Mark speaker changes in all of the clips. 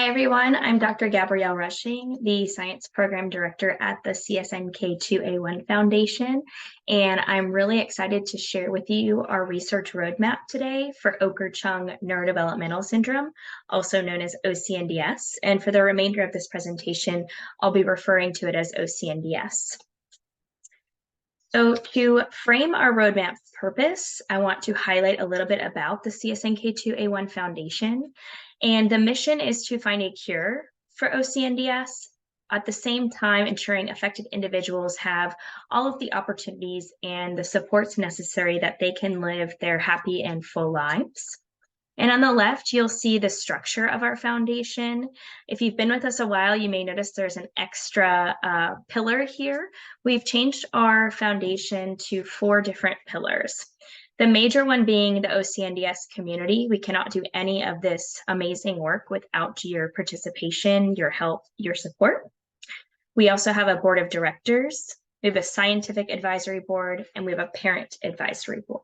Speaker 1: Hi, everyone. I'm Dr. Gabrielle Rushing, the Science Program Director at the CSNK2A1 Foundation, and I'm really excited to share with you our research roadmap today for Oker-Chung neurodevelopmental syndrome, also known as OCNDS. And for the remainder of this presentation, I'll be referring to it as OCNDS. So to frame our roadmap's purpose, I want to highlight a little bit about the CSNK2A1 Foundation. And the mission is to find a cure for OCNDS, at the same time ensuring affected individuals have all of the opportunities and the supports necessary that they can live their happy and full lives. And on the left, you'll see the structure of our foundation. If you've been with us a while, you may notice there's an extra pillar here. We've changed our foundation to 4 different pillars. The major one being the OCNDS community. We cannot do any of this amazing work without your participation, your help, your support. We also have a board of directors. We have a scientific advisory board, and we have a parent advisory board.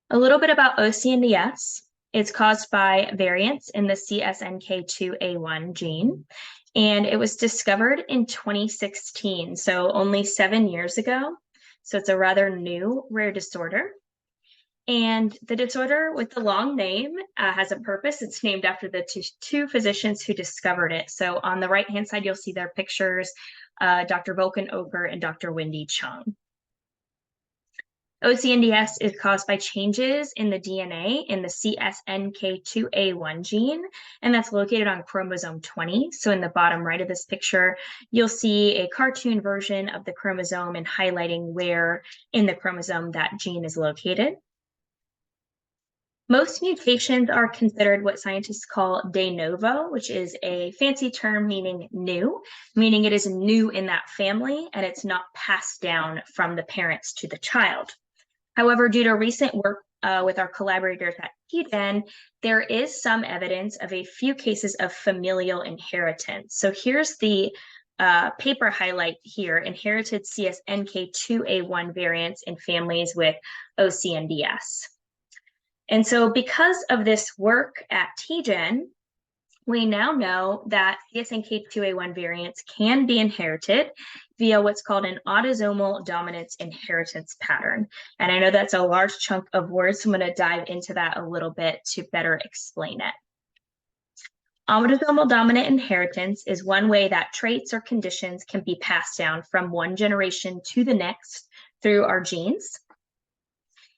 Speaker 1: A little bit about OCNDS. It's caused by variants in the CSNK2A1 gene, and it was discovered in 2016, so only 7 years ago. So it's a rather new rare disorder. And the disorder with the long name has a purpose. It's named after the two physicians who discovered it. So on the right-hand side, you'll see their pictures, Dr. Volkan Oker and Dr. Wendy Chung. OCNDS is caused by changes in the DNA in the CSNK2A1 gene, and that's located on chromosome 20. So in the bottom right of this picture, you'll see a cartoon version of the chromosome and highlighting where in the chromosome that gene is located. Most mutations are considered what scientists call de novo, which is a fancy term meaning new, meaning it is new in that family and it's not passed down from the parents to the child. However, due to recent work with our collaborators at TGen, there is some evidence of a few cases of familial inheritance. So here's the paper highlight here, inherited CSNK2A1 variants in families with OCNDS. And so because of this work at TGen, we now know that CSNK2A1 variants can be inherited via what's called an autosomal dominant inheritance pattern. And I know that's a large chunk of words, so I'm going to dive into that a little bit to better explain it. Autosomal dominant inheritance is one way that traits or conditions can be passed down from one generation to the next through our genes.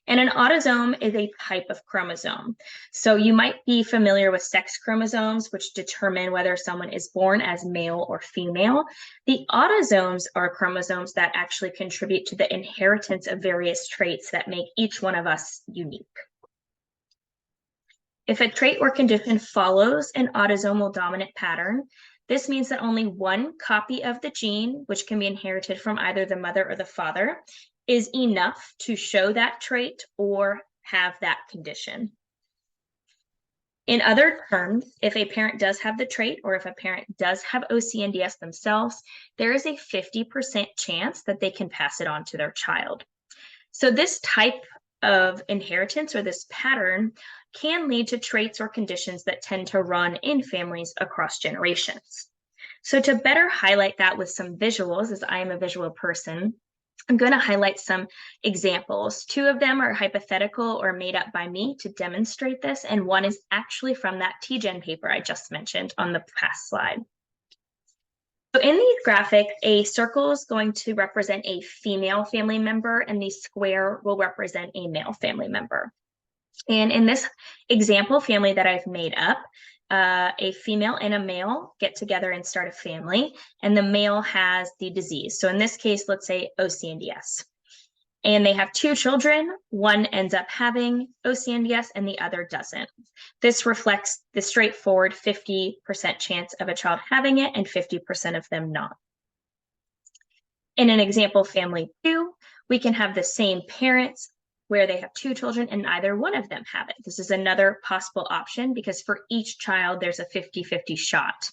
Speaker 1: And an autosome is a type of chromosome. So you might be familiar with sex chromosomes, which determine whether someone is born as male or female. The autosomes are chromosomes that actually contribute to the inheritance of various traits that make each one of us unique. If a trait or condition follows an autosomal dominant pattern, this means that only one copy of the gene, which can be inherited from either the mother or the father, is enough to show that trait or have that condition. In other terms, if a parent does have the trait or if a parent does have OCNDS themselves, there is a 50% chance that they can pass it on to their child. So this type of inheritance or this pattern can lead to traits or conditions that tend to run in families across generations. So to better highlight that with some visuals, as I am a visual person, I'm going to highlight some examples. 2 of them are hypothetical or made up by me to demonstrate this, and one is actually from that TGen paper I just mentioned on the past slide. So in these graphics, a circle is going to represent a female family member, and the square will represent a male family member. And in this example family that I've made up, a female and a male get together and start a family, and the male has the disease. So in this case, let's say OCNDS. And they have 2 children. One ends up having OCNDS and the other doesn't. This reflects the straightforward 50% chance of a child having it and 50% of them not. In an example family 2, we can have the same parents where they have 2 children and neither one of them have it. This is another possible option because for each child, there's a 50-50 shot.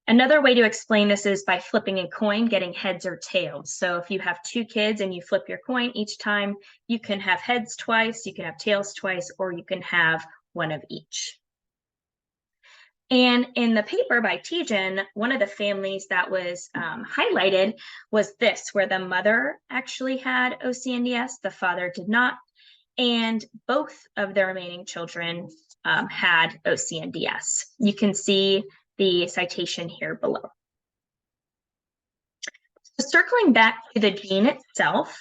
Speaker 1: Another way to explain this is by flipping a coin, getting heads or tails. So if you have 2 kids and you flip your coin each time, you can have heads twice, you can have tails twice, or you can have one of each. And in the paper by Tejan, one of the families that was highlighted was this, where the mother actually had OCNDS, the father did not, and both of the remaining children had OCNDS. You can see the citation here below. So circling back to the gene itself,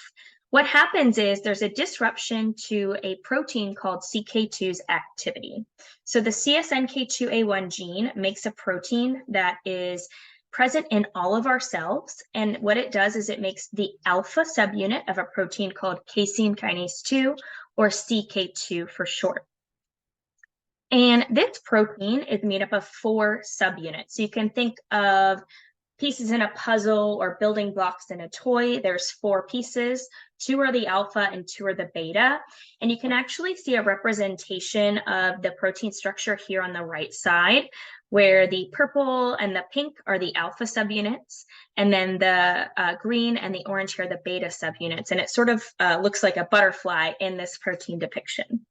Speaker 1: what happens is there's a disruption to a protein called CK2's activity. So the CSNK2A1 gene makes a protein that is present in all of our cells. And what it does is it makes the alpha subunit of a protein called casein kinase 2, or CK2 for short. And this protein is made up of 4 subunits. So you can think of pieces in a puzzle or building blocks in a toy. There's 4 pieces. 2 are the alpha and 2 are the beta. And you can actually see a representation of the protein structure here on the right side, where the purple and the pink are the alpha subunits, and then the green and the orange here are the beta subunits. And it sort of looks like a butterfly in this protein depiction.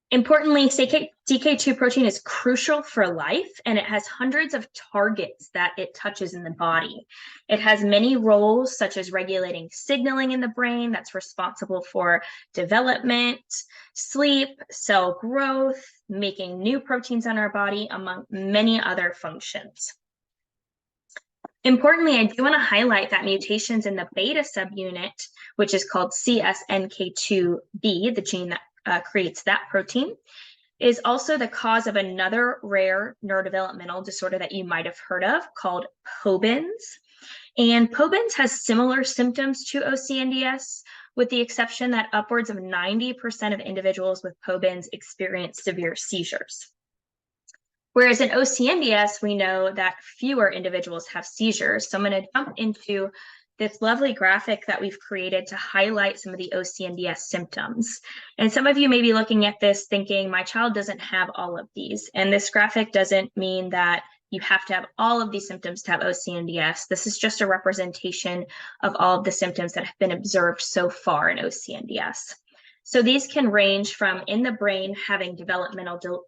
Speaker 1: Importantly, CK2 protein is crucial for life, and it has hundreds of targets that it touches in the body. It has many roles, such as regulating signaling in the brain that's responsible for development, sleep, cell growth, making new proteins in our body, among many other functions. Importantly, I do want to highlight that mutations in the beta subunit, which is called CSNK2B, the gene that creates that protein, is also the cause of another rare neurodevelopmental disorder that you might have heard of called Pobin's. And Pobin's has similar symptoms to OCNDS, with the exception that upwards of 90% of individuals with Pobin's experience severe seizures. Whereas in OCNDS, we know that fewer individuals have seizures. So I'm going to jump into this lovely graphic that we've created to highlight some of the OCNDS symptoms. And some of you may be looking at this thinking, my child doesn't have all of these. And this graphic doesn't mean that you have to have all of these symptoms to have OCNDS. This is just a representation of all of the symptoms that have been observed so far in OCNDS. So these can range from in the brain having developmental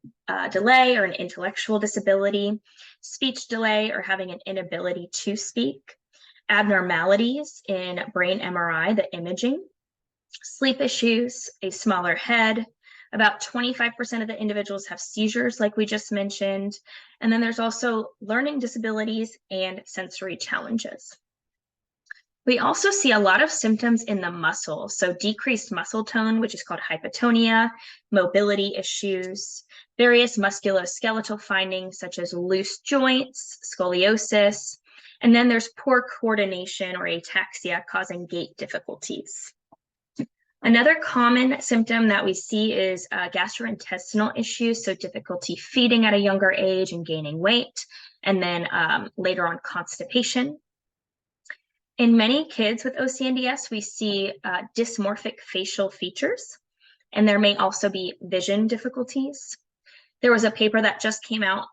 Speaker 1: delay or an intellectual disability, speech delay or having an inability to speak, abnormalities in brain MRI, the imaging, sleep issues, a smaller head. About 25% of the individuals have seizures, like we just mentioned. And then there's also learning disabilities and sensory challenges. We also see a lot of symptoms in the muscle. So decreased muscle tone, which is called hypotonia, mobility issues, various musculoskeletal findings such as loose joints, scoliosis, and then there's poor coordination or ataxia causing gait difficulties. Another common symptom that we see is gastrointestinal issues, so difficulty feeding at a younger age and gaining weight, and then later on constipation. In many kids with OCNDS, we see dysmorphic facial features, and there may also be vision difficulties. There was a paper that just came out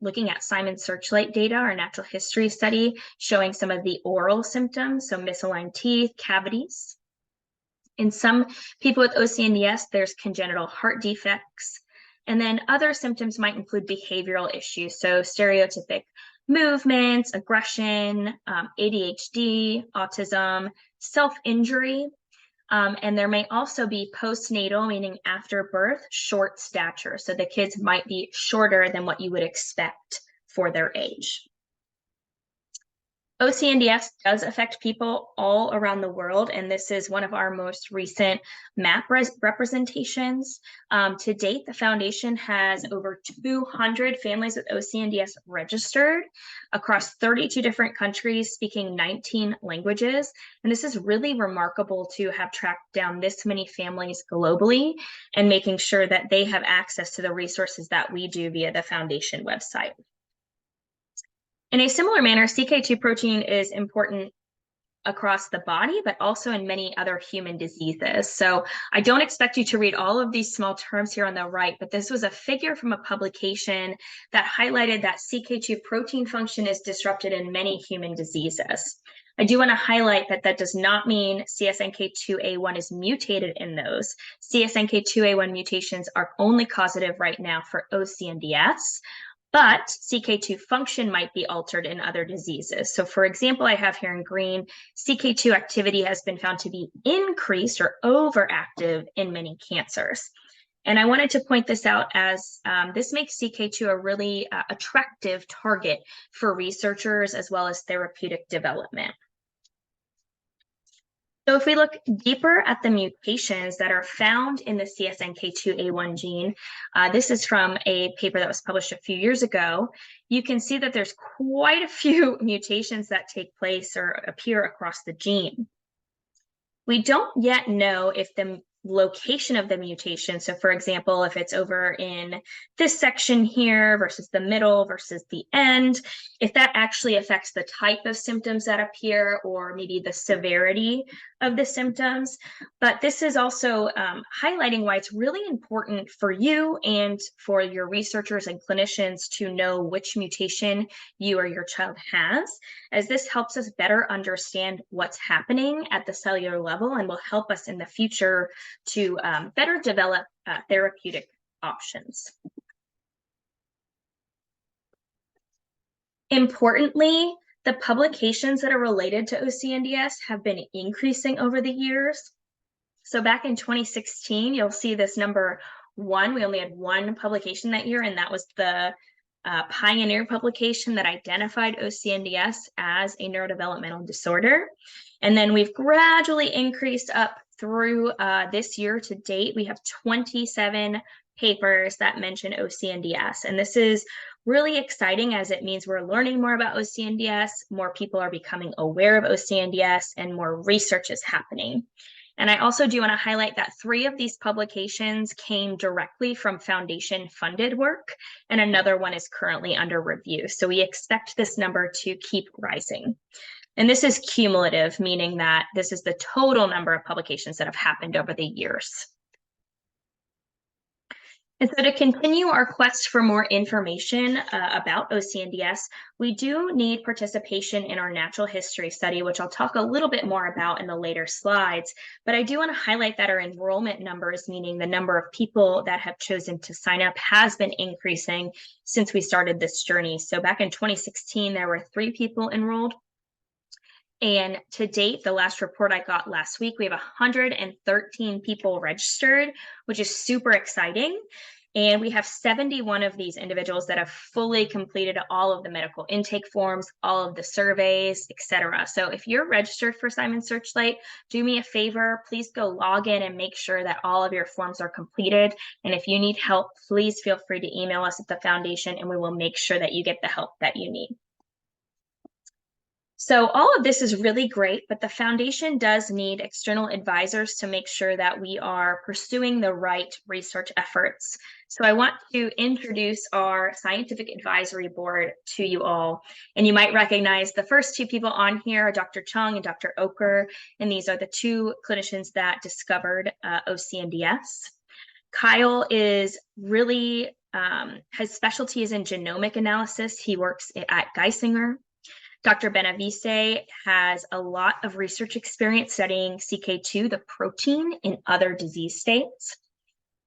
Speaker 1: looking at Simon Searchlight data, our natural history study, showing some of the oral symptoms, so misaligned teeth, cavities. In some people with OCNDS, there's congenital heart defects. And then other symptoms might include behavioral issues, so stereotypic movements, aggression, ADHD, autism, self-injury. And there may also be postnatal, meaning after birth, short stature. So the kids might be shorter than what you would expect for their age. OCNDS does affect people all around the world, and this is one of our most recent map representations. To date, the foundation has over 200 families with OCNDS registered across 32 different countries, speaking 19 languages. And this is really remarkable to have tracked down this many families globally and making sure that they have access to the resources that we do via the foundation website. In a similar manner, CK2 protein is important across the body, but also in many other human diseases. So I don't expect you to read all of these small terms here on the right, but this was a figure from a publication that highlighted that CK2 protein function is disrupted in many human diseases. I do want to highlight that that does not mean CSNK2A1 is mutated in those. CSNK2A1 mutations are only causative right now for OCNDS, but CK2 function might be altered in other diseases. So for example, I have here in green, CK2 activity has been found to be increased or overactive in many cancers. And I wanted to point this out as this makes CK2 a really attractive target for researchers as well as therapeutic development. So if we look deeper at the mutations that are found in the CSNK2A1 gene, this is from a paper that was published a few years ago, you can see that there's quite a few mutations that take place or appear across the gene. We don't yet know if the location of the mutation, so for example, if it's over in this section here versus the middle versus the end, if that actually affects the type of symptoms that appear or maybe the severity of the symptoms. But this is also highlighting why it's really important for you and for your researchers and clinicians to know which mutation you or your child has, as this helps us better understand what's happening at the cellular level and will help us in the future to better develop therapeutic options. Importantly, the publications that are related to OCNDS have been increasing over the years. So back in 2016, you'll see this number 1. We only had 1 publication that year, and that was the pioneer publication that identified OCNDS as a neurodevelopmental disorder. And then we've gradually increased up through this year to date. We have 27 papers that mention OCNDS. And this is really exciting as it means we're learning more about OCNDS, more people are becoming aware of OCNDS, and more research is happening. And I also do want to highlight that 3 of these publications came directly from foundation-funded work, and another one is currently under review. So we expect this number to keep rising. And this is cumulative, meaning that this is the total number of publications that have happened over the years. And so to continue our quest for more information about OCNDS, we do need participation in our natural history study, which I'll talk a little bit more about in the later slides. But I do want to highlight that our enrollment numbers, meaning the number of people that have chosen to sign up, has been increasing since we started this journey. So back in 2016, there were 3 people enrolled. And to date, the last report I got last week, we have 113 people registered, which is super exciting. And we have 71 of these individuals that have fully completed all of the medical intake forms, all of the surveys, etc. So if you're registered for Simon Searchlight, do me a favor, please go log in and make sure that all of your forms are completed. And if you need help, please feel free to email us at the foundation and we will make sure that you get the help that you need. So all of this is really great, but the foundation does need external advisors to make sure that we are pursuing the right research efforts. So I want to introduce our scientific advisory board to you all. And you might recognize the first 2 people on here are Dr. Chung and Dr. Oker, and these are the 2 clinicians that discovered OCNDS. Kyle is really, his specialty is in genomic analysis. He works at Geisinger. Dr. Benavice has a lot of research experience studying CK2, the protein, in other disease states.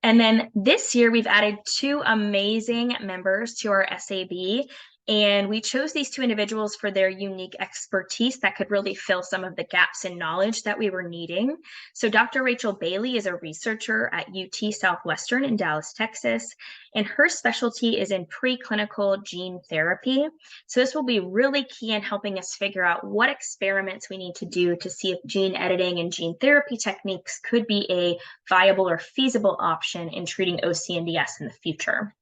Speaker 1: And then this year, we've added 2 amazing members to our SAB. And we chose these 2 individuals for their unique expertise that could really fill some of the gaps in knowledge that we were needing. So Dr. Rachel Bailey is a researcher at UT Southwestern in Dallas, Texas, and her specialty is in preclinical gene therapy. So this will be really key in helping us figure out what experiments we need to do to see if gene editing and gene therapy techniques could be a viable or feasible option in treating OCNDS in the future.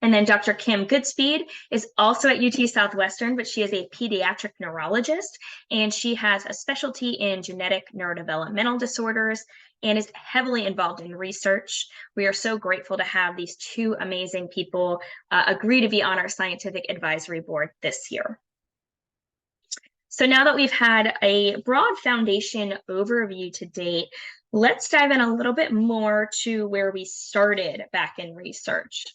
Speaker 1: And then Dr. Kim Goodspeed is also at UT Southwestern, but she is a pediatric neurologist, and she has a specialty in genetic neurodevelopmental disorders and is heavily involved in research. We are so grateful to have these 2 amazing people agree to be on our scientific advisory board this year. So now that we've had a broad foundation overview to date, let's dive in a little bit more to where we started back in research.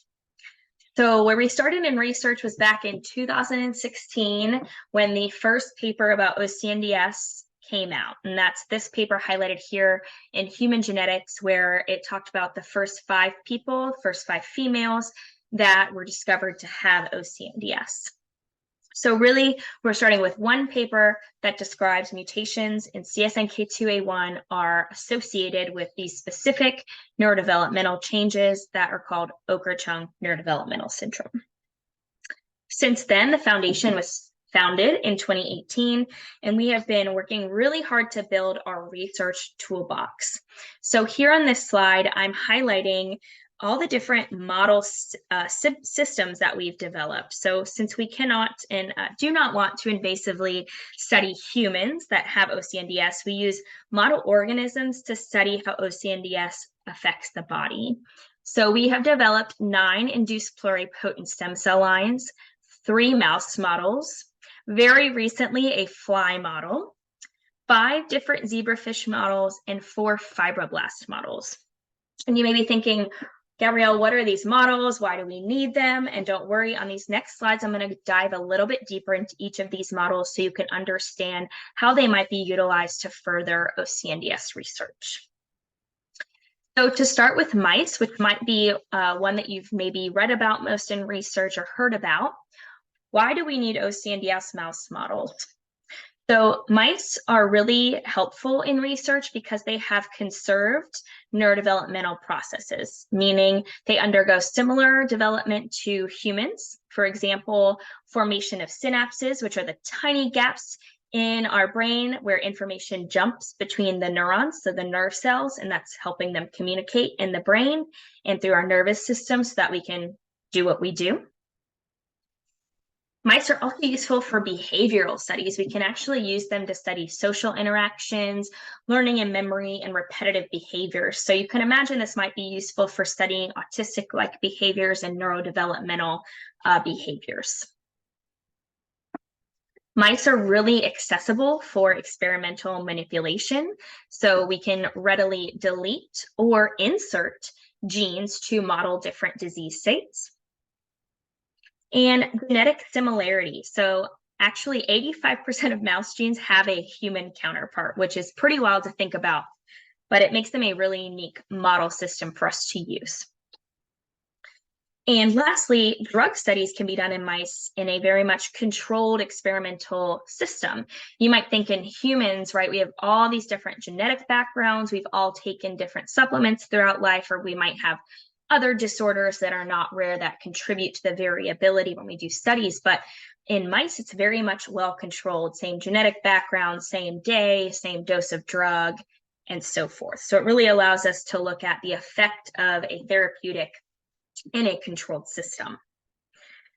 Speaker 1: So where we started in research was back in 2016 when the first paper about OCNDS came out. And that's this paper highlighted here in Human Genetics, where it talked about the first 5 people, first 5 females that were discovered to have OCNDS. So really, we're starting with one paper that describes mutations in CSNK2A1 are associated with these specific neurodevelopmental changes that are called Oker-Chung neurodevelopmental syndrome. Since then, the foundation was founded in 2018, and we have been working really hard to build our research toolbox. So here on this slide, I'm highlighting all the different model systems that we've developed. So since we cannot and do not want to invasively study humans that have OCNDS, we use model organisms to study how OCNDS affects the body. So we have developed 9 induced pluripotent stem cell lines, 3 mouse models, very recently a fly model, 5 different zebrafish models, and 4 fibroblast models. And you may be thinking, Gabrielle, what are these models? Why do we need them? And don't worry, on these next slides, I'm going to dive a little bit deeper into each of these models so you can understand how they might be utilized to further OCNDS research. So to start with mice, which might be one that you've maybe read about most in research or heard about, why do we need OCNDS mouse models? So mice are really helpful in research because they have conserved neurodevelopmental processes, meaning they undergo similar development to humans. For example, formation of synapses, which are the tiny gaps in our brain where information jumps between the neurons, so the nerve cells, and that's helping them communicate in the brain and through our nervous system so that we can do what we do. Mice are also useful for behavioral studies. We can actually use them to study social interactions, learning and memory, and repetitive behaviors. So you can imagine this might be useful for studying autistic-like behaviors and neurodevelopmental behaviors. Mice are really accessible for experimental manipulation. So we can readily delete or insert genes to model different disease states. And genetic similarity. So actually 85% of mouse genes have a human counterpart, which is pretty wild to think about, but it makes them a really unique model system for us to use. And lastly, drug studies can be done in mice in a very much controlled experimental system. You might think in humans, right, we have all these different genetic backgrounds, we've all taken different supplements throughout life, or we might have other disorders that are not rare that contribute to the variability when we do studies. But in mice, it's very much well controlled, same genetic background, same day, same dose of drug, and so forth. So it really allows us to look at the effect of a therapeutic in a controlled system.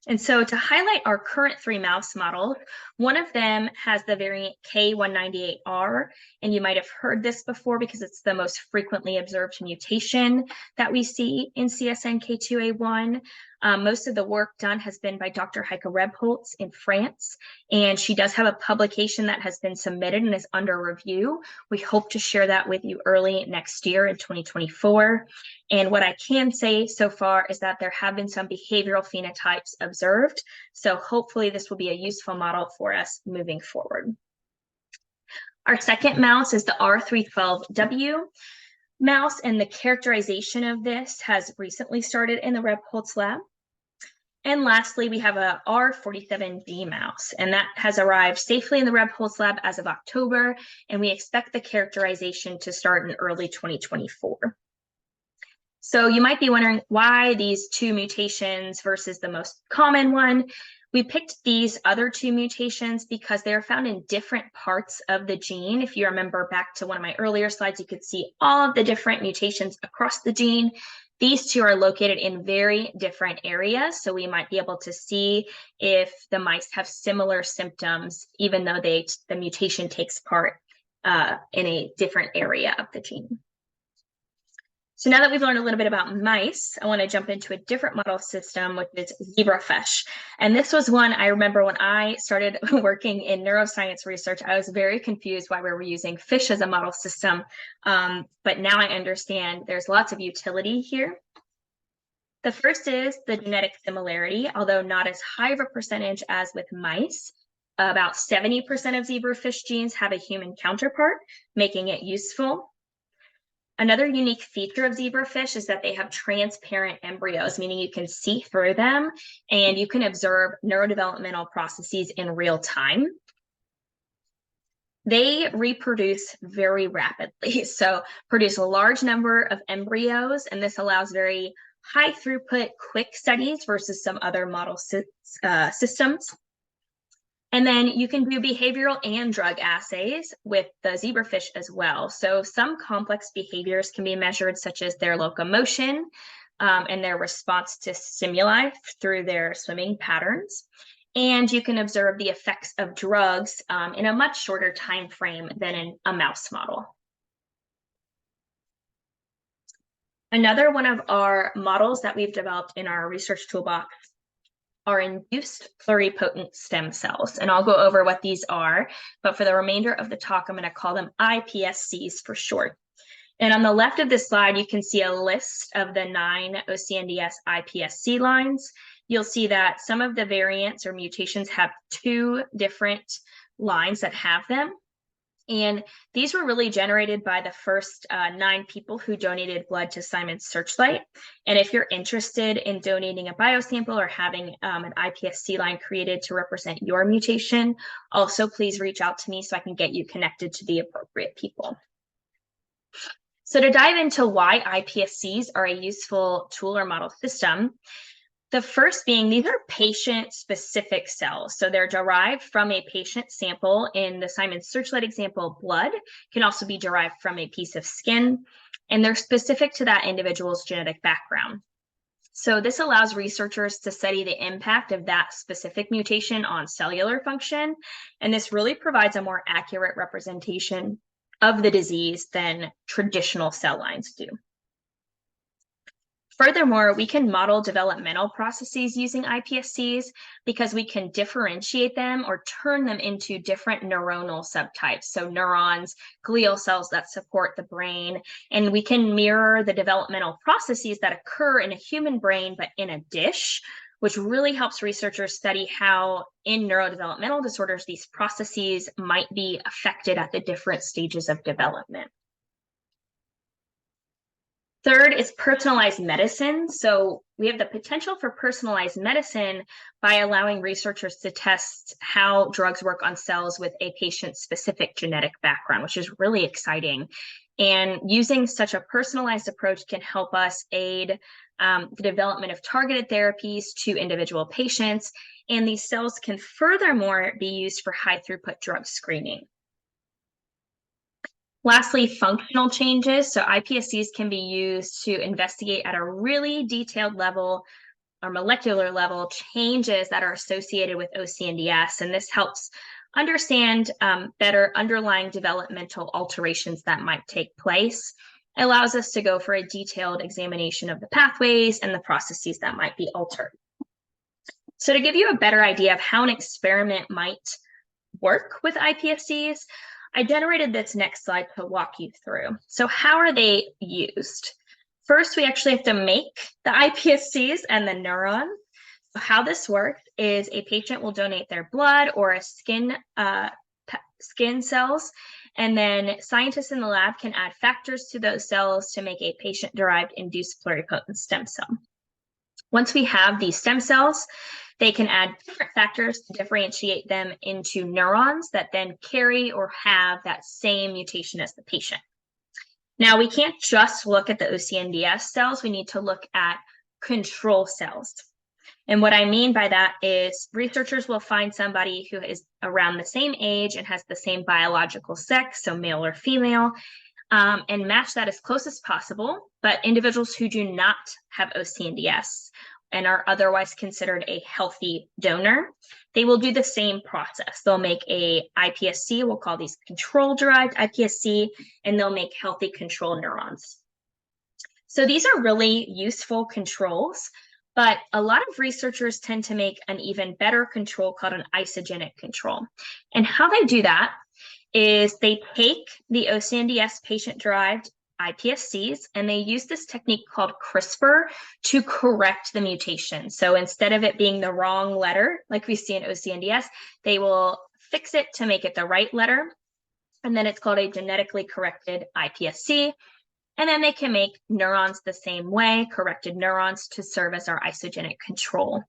Speaker 1: And so to highlight our current 3 mouse models, one of them has the variant K198R, and you might have heard this before because it's the most frequently observed mutation that we see in CSNK2A1. Most of the work done has been by Dr. Heike Rebholz in France, and she does have a publication that has been submitted and is under review. We hope to share that with you early next year in 2024. And what I can say so far is that there have been some behavioral phenotypes observed. So hopefully this will be a useful model for us moving forward. Our second mouse is the R312W mouse, and the characterization of this has recently started in the Rebholz lab. And lastly, we have a R47B mouse, and that has arrived safely in the Rebholz lab as of October, and we expect the characterization to start in early 2024. So you might be wondering why these 2 mutations versus the most common one. We picked these other 2 mutations because they're found in different parts of the gene. If you remember back to one of my earlier slides, you could see all of the different mutations across the gene. These 2 are located in very different areas, so we might be able to see if the mice have similar symptoms, even though the mutation takes part in a different area of the gene. So now that we've learned a little bit about mice, I want to jump into a different model system, which is zebrafish. And this was one I remember when I started working in neuroscience research, I was very confused why we were using fish as a model system. But now I understand there's lots of utility here. The first is the genetic similarity, although not as high of a percentage as with mice. About 70% of zebrafish genes have a human counterpart, making it useful. Another unique feature of zebrafish is that they have transparent embryos, meaning you can see through them and you can observe neurodevelopmental processes in real time. They reproduce very rapidly, so produce a large number of embryos, and this allows very high throughput, quick studies versus some other model systems. And then you can do behavioral and drug assays with the zebrafish as well. So some complex behaviors can be measured, such as their locomotion and their response to stimuli through their swimming patterns. And you can observe the effects of drugs in a much shorter time frame than in a mouse model. Another one of our models that we've developed in our research toolbox are induced pluripotent stem cells. And I'll go over what these are, but for the remainder of the talk, I'm going to call them iPSCs for short. And on the left of this slide, you can see a list of the 9 OCNDS iPSC lines. You'll see that some of the variants or mutations have 2 different lines that have them. And these were really generated by the first 9 people who donated blood to Simon's Searchlight. And if you're interested in donating a biosample or having an iPSC line created to represent your mutation, also please reach out to me so I can get you connected to the appropriate people. So to dive into why iPSCs are a useful tool or model system, the first being these are patient-specific cells. So they're derived from a patient sample. In the Simon's Searchlight example, blood can also be derived from a piece of skin, and they're specific to that individual's genetic background. So this allows researchers to study the impact of that specific mutation on cellular function, and this really provides a more accurate representation of the disease than traditional cell lines do. Furthermore, we can model developmental processes using iPSCs because we can differentiate them or turn them into different neuronal subtypes. So neurons, glial cells that support the brain, and we can mirror the developmental processes that occur in a human brain, but in a dish, which really helps researchers study how in neurodevelopmental disorders, these processes might be affected at the different stages of development. Third is personalized medicine. So we have the potential for personalized medicine by allowing researchers to test how drugs work on cells with a patient-specific genetic background, which is really exciting. And using such a personalized approach can help us aid the development of targeted therapies to individual patients. And these cells can furthermore be used for high-throughput drug screening. Lastly, functional changes. So iPSCs can be used to investigate at a really detailed level or molecular level changes that are associated with OCNDS. And this helps understand better underlying developmental alterations that might take place. It allows us to go for a detailed examination of the pathways and the processes that might be altered. So to give you a better idea of how an experiment might work with iPSCs, I generated this next slide to walk you through. So how are they used? First, we actually have to make the iPSCs and the neurons. So how this works is a patient will donate their blood or a skin cells, and then scientists in the lab can add factors to those cells to make a patient-derived induced pluripotent stem cell. Once we have these stem cells, they can add different factors to differentiate them into neurons that then carry or have that same mutation as the patient. Now, we can't just look at the OCNDS cells. We need to look at control cells. And what I mean by that is researchers will find somebody who is around the same age and has the same biological sex, so male or female, and match that as close as possible. But individuals who do not have OCNDS and are otherwise considered a healthy donor, they will do the same process. They'll make a iPSC, we'll call these control-derived iPSC, and they'll make healthy control neurons. So these are really useful controls, but a lot of researchers tend to make an even better control called an isogenic control. And how they do that is they take the OCNDS patient-derived iPSCs and they use this technique called CRISPR to correct the mutation. So instead of it being the wrong letter, like we see in OCNDS, they will fix it to make it the right letter. And then it's called a genetically corrected iPSC. And then they can make neurons the same way, corrected neurons, to serve as our isogenic control.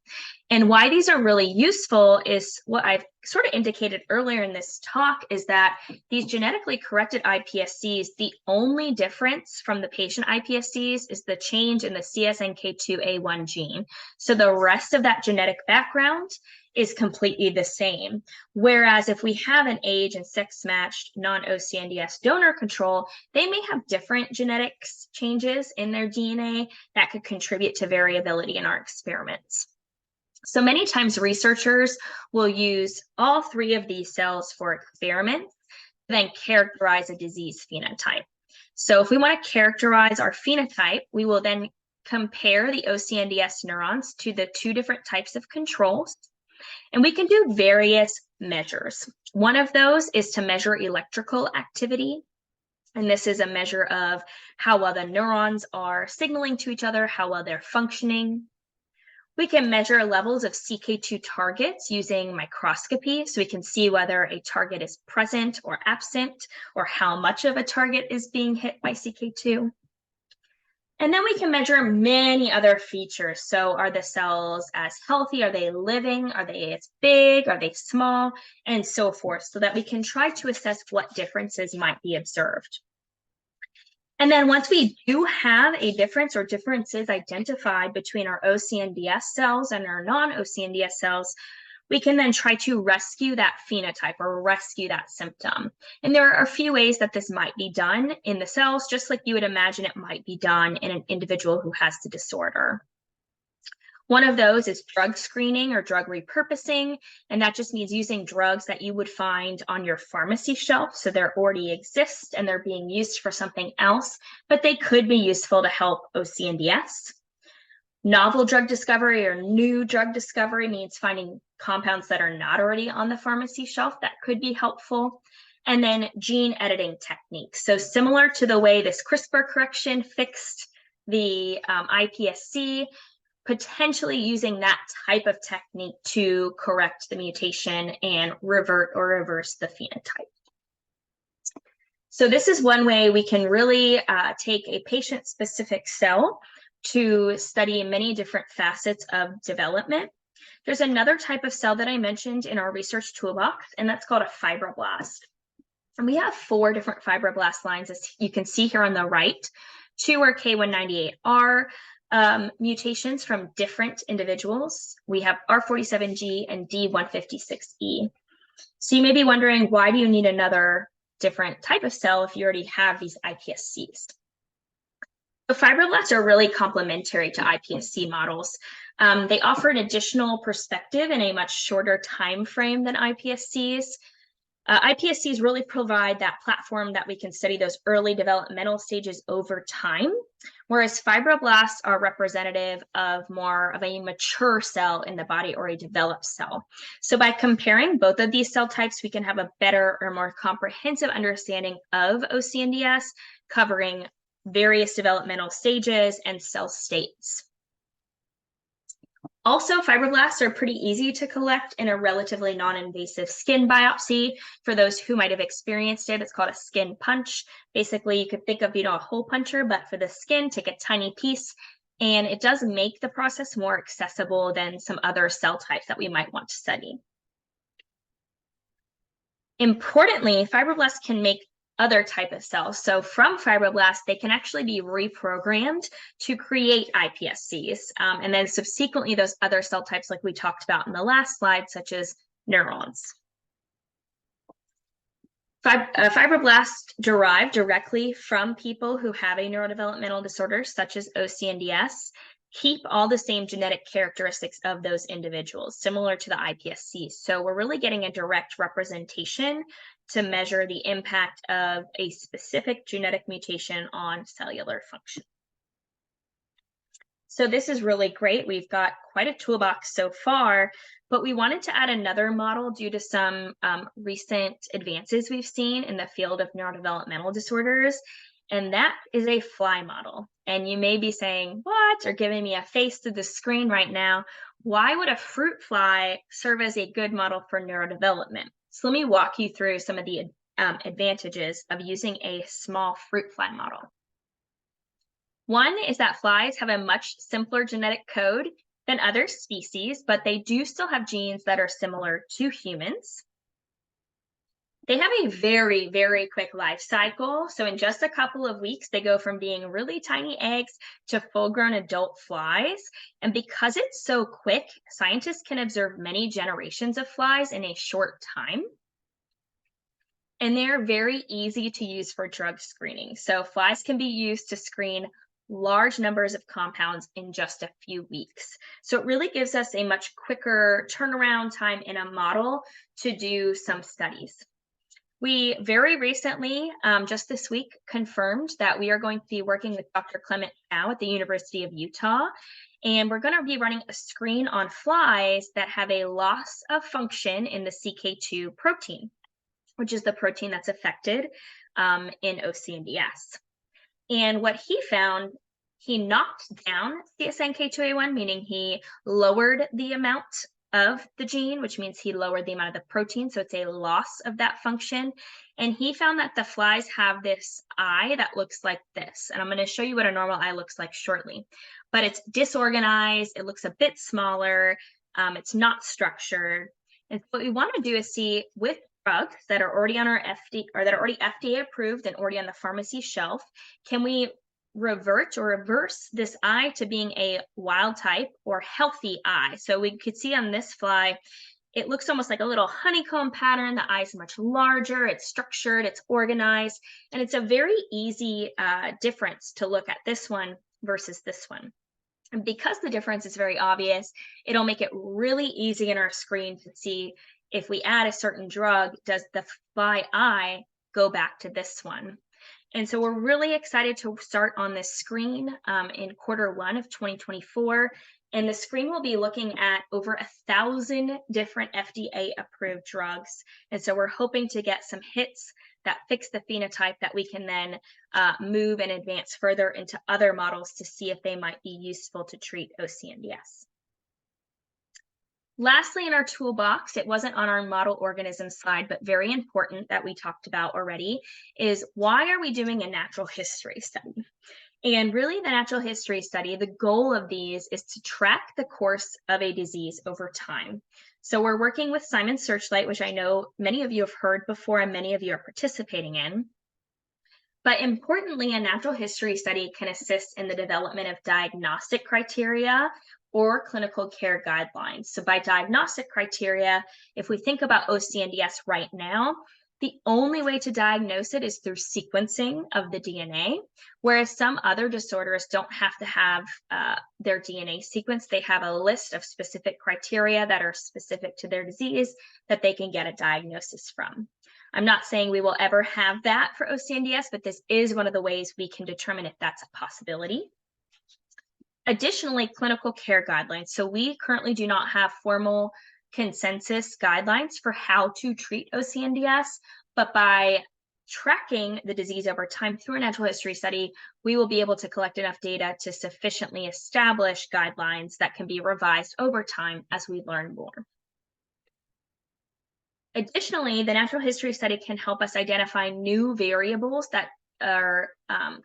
Speaker 1: And why these are really useful is what I've sort of indicated earlier in this talk, is that these genetically corrected iPSCs, the only difference from the patient iPSCs is the change in the CSNK2A1 gene. So the rest of that genetic background is completely the same. Whereas if we have an age and sex matched non-OCNDS donor control, they may have different genetics changes in their DNA that could contribute to variability in our experiments. So many times researchers will use all three of these cells for experiments, then characterize a disease phenotype. So if we want to characterize our phenotype, we will then compare the OCNDS neurons to the two different types of controls. And we can do various measures. One of those is to measure electrical activity. And this is a measure of how well the neurons are signaling to each other, how well they're functioning. We can measure levels of CK2 targets using microscopy, so we can see whether a target is present or absent, or how much of a target is being hit by CK2. And then we can measure many other features. So are the cells as healthy? Are they living? Are they as big? Are they small? And so forth, so that we can try to assess what differences might be observed. And then once we do have a difference or differences identified between our OCNDS cells and our non-OCNDS cells, we can then try to rescue that phenotype or rescue that symptom. And there are a few ways that this might be done in the cells, just like you would imagine it might be done in an individual who has the disorder. One of those is drug screening or drug repurposing, and that just means using drugs that you would find on your pharmacy shelf. So they already exist and they're being used for something else, but they could be useful to help OCNDS. Novel drug discovery or new drug discovery means finding compounds that are not already on the pharmacy shelf that could be helpful. And then gene editing techniques. So similar to the way this CRISPR correction fixed the iPSC, potentially using that type of technique to correct the mutation and revert or reverse the phenotype. So this is one way we can really take a patient-specific cell to study many different facets of development. There's another type of cell that I mentioned in our research toolbox, and that's called a fibroblast. And we have 4 different fibroblast lines, as you can see here on the right. 2 are K198R mutations from different individuals. We have R47G and D156E. So you may be wondering, why do you need another different type of cell if you already have these iPSCs? So fibroblasts are really complementary to iPSC models. They offer an additional perspective in a much shorter time frame than iPSCs. iPSCs really provide that platform that we can study those early developmental stages over time, whereas fibroblasts are representative of more of a mature cell in the body or a developed cell. So by comparing both of these cell types, we can have a better or more comprehensive understanding of OCNDS, covering various developmental stages and cell states. Also, fibroblasts are pretty easy to collect in a relatively non-invasive skin biopsy. For those who might have experienced it, it's called a skin punch. Basically, you could think of, a hole puncher, but for the skin, take a tiny piece, and it does make the process more accessible than some other cell types that we might want to study. Importantly, fibroblasts can make other type of cells. So from fibroblasts, they can actually be reprogrammed to create iPSCs. And then subsequently, those other cell types, like we talked about in the last slide, such as neurons. Fibroblasts derive directly from people who have a neurodevelopmental disorder, such as OCNDS, keep all the same genetic characteristics of those individuals, similar to the iPSCs. So we're really getting a direct representation to measure the impact of a specific genetic mutation on cellular function. So this is really great. We've got quite a toolbox so far, but we wanted to add another model due to some recent advances we've seen in the field of neurodevelopmental disorders, and that is a fly model. And you may be saying, what? Or giving me a face to the screen right now. Why would a fruit fly serve as a good model for neurodevelopment? So let me walk you through some of the advantages of using a small fruit fly model. One is that flies have a much simpler genetic code than other species, but they do still have genes that are similar to humans. They have a very, very quick life cycle. So in just a couple of weeks, they go from being really tiny eggs to full-grown adult flies. And because it's so quick, scientists can observe many generations of flies in a short time. And they're very easy to use for drug screening. So flies can be used to screen large numbers of compounds in just a few weeks. So it really gives us a much quicker turnaround time in a model to do some studies. We very recently, just this week, confirmed that we are going to be working with Dr. Clement now at the University of Utah, and we're going to be running a screen on flies that have a loss of function in the CK2 protein, which is the protein that's affected in OCNDS. And what he found, he knocked down CSNK2A1, meaning he lowered the amount of the gene, which means he lowered the amount of the protein. So it's a loss of that function. And he found that the flies have this eye that looks like this. And I'm going to show you what a normal eye looks like shortly. But it's disorganized. It looks a bit smaller. It's not structured. And what we want to do is see with drugs that are already on our FDA or that are already FDA approved and already on the pharmacy shelf, can we revert or reverse this eye to being a wild type or healthy eye? So we could see on this fly, it looks almost like a little honeycomb pattern. The eye is much larger, it's structured, it's organized, and it's a very easy difference to look at this one versus this one. And because the difference is very obvious, it'll make it really easy in our screen to see if we add a certain drug, does the fly eye go back to this one? And so we're really excited to start on this screen in Q1 of 2024. And the screen will be looking at over 1,000 different FDA approved drugs. And so we're hoping to get some hits that fix the phenotype that we can then move and advance further into other models to see if they might be useful to treat OCNDS. Lastly, in our toolbox, it wasn't on our model organism slide, but very important that we talked about already, is why are we doing a natural history study? And really, the natural history study, the goal of these is to track the course of a disease over time. So we're working with Simon Searchlight, which I know many of you have heard before and many of you are participating in. But importantly, a natural history study can assist in the development of diagnostic criteria or clinical care guidelines. So by diagnostic criteria, if we think about OCNDS right now, the only way to diagnose it is through sequencing of the DNA, whereas some other disorders don't have to have their DNA sequenced. They have a list of specific criteria that are specific to their disease that they can get a diagnosis from. I'm not saying we will ever have that for OCNDS, but this is one of the ways we can determine if that's a possibility. Additionally, clinical care guidelines. So we currently do not have formal consensus guidelines for how to treat OCNDS, but by tracking the disease over time through a natural history study, we will be able to collect enough data to sufficiently establish guidelines that can be revised over time as we learn more. Additionally, the natural history study can help us identify new variables that are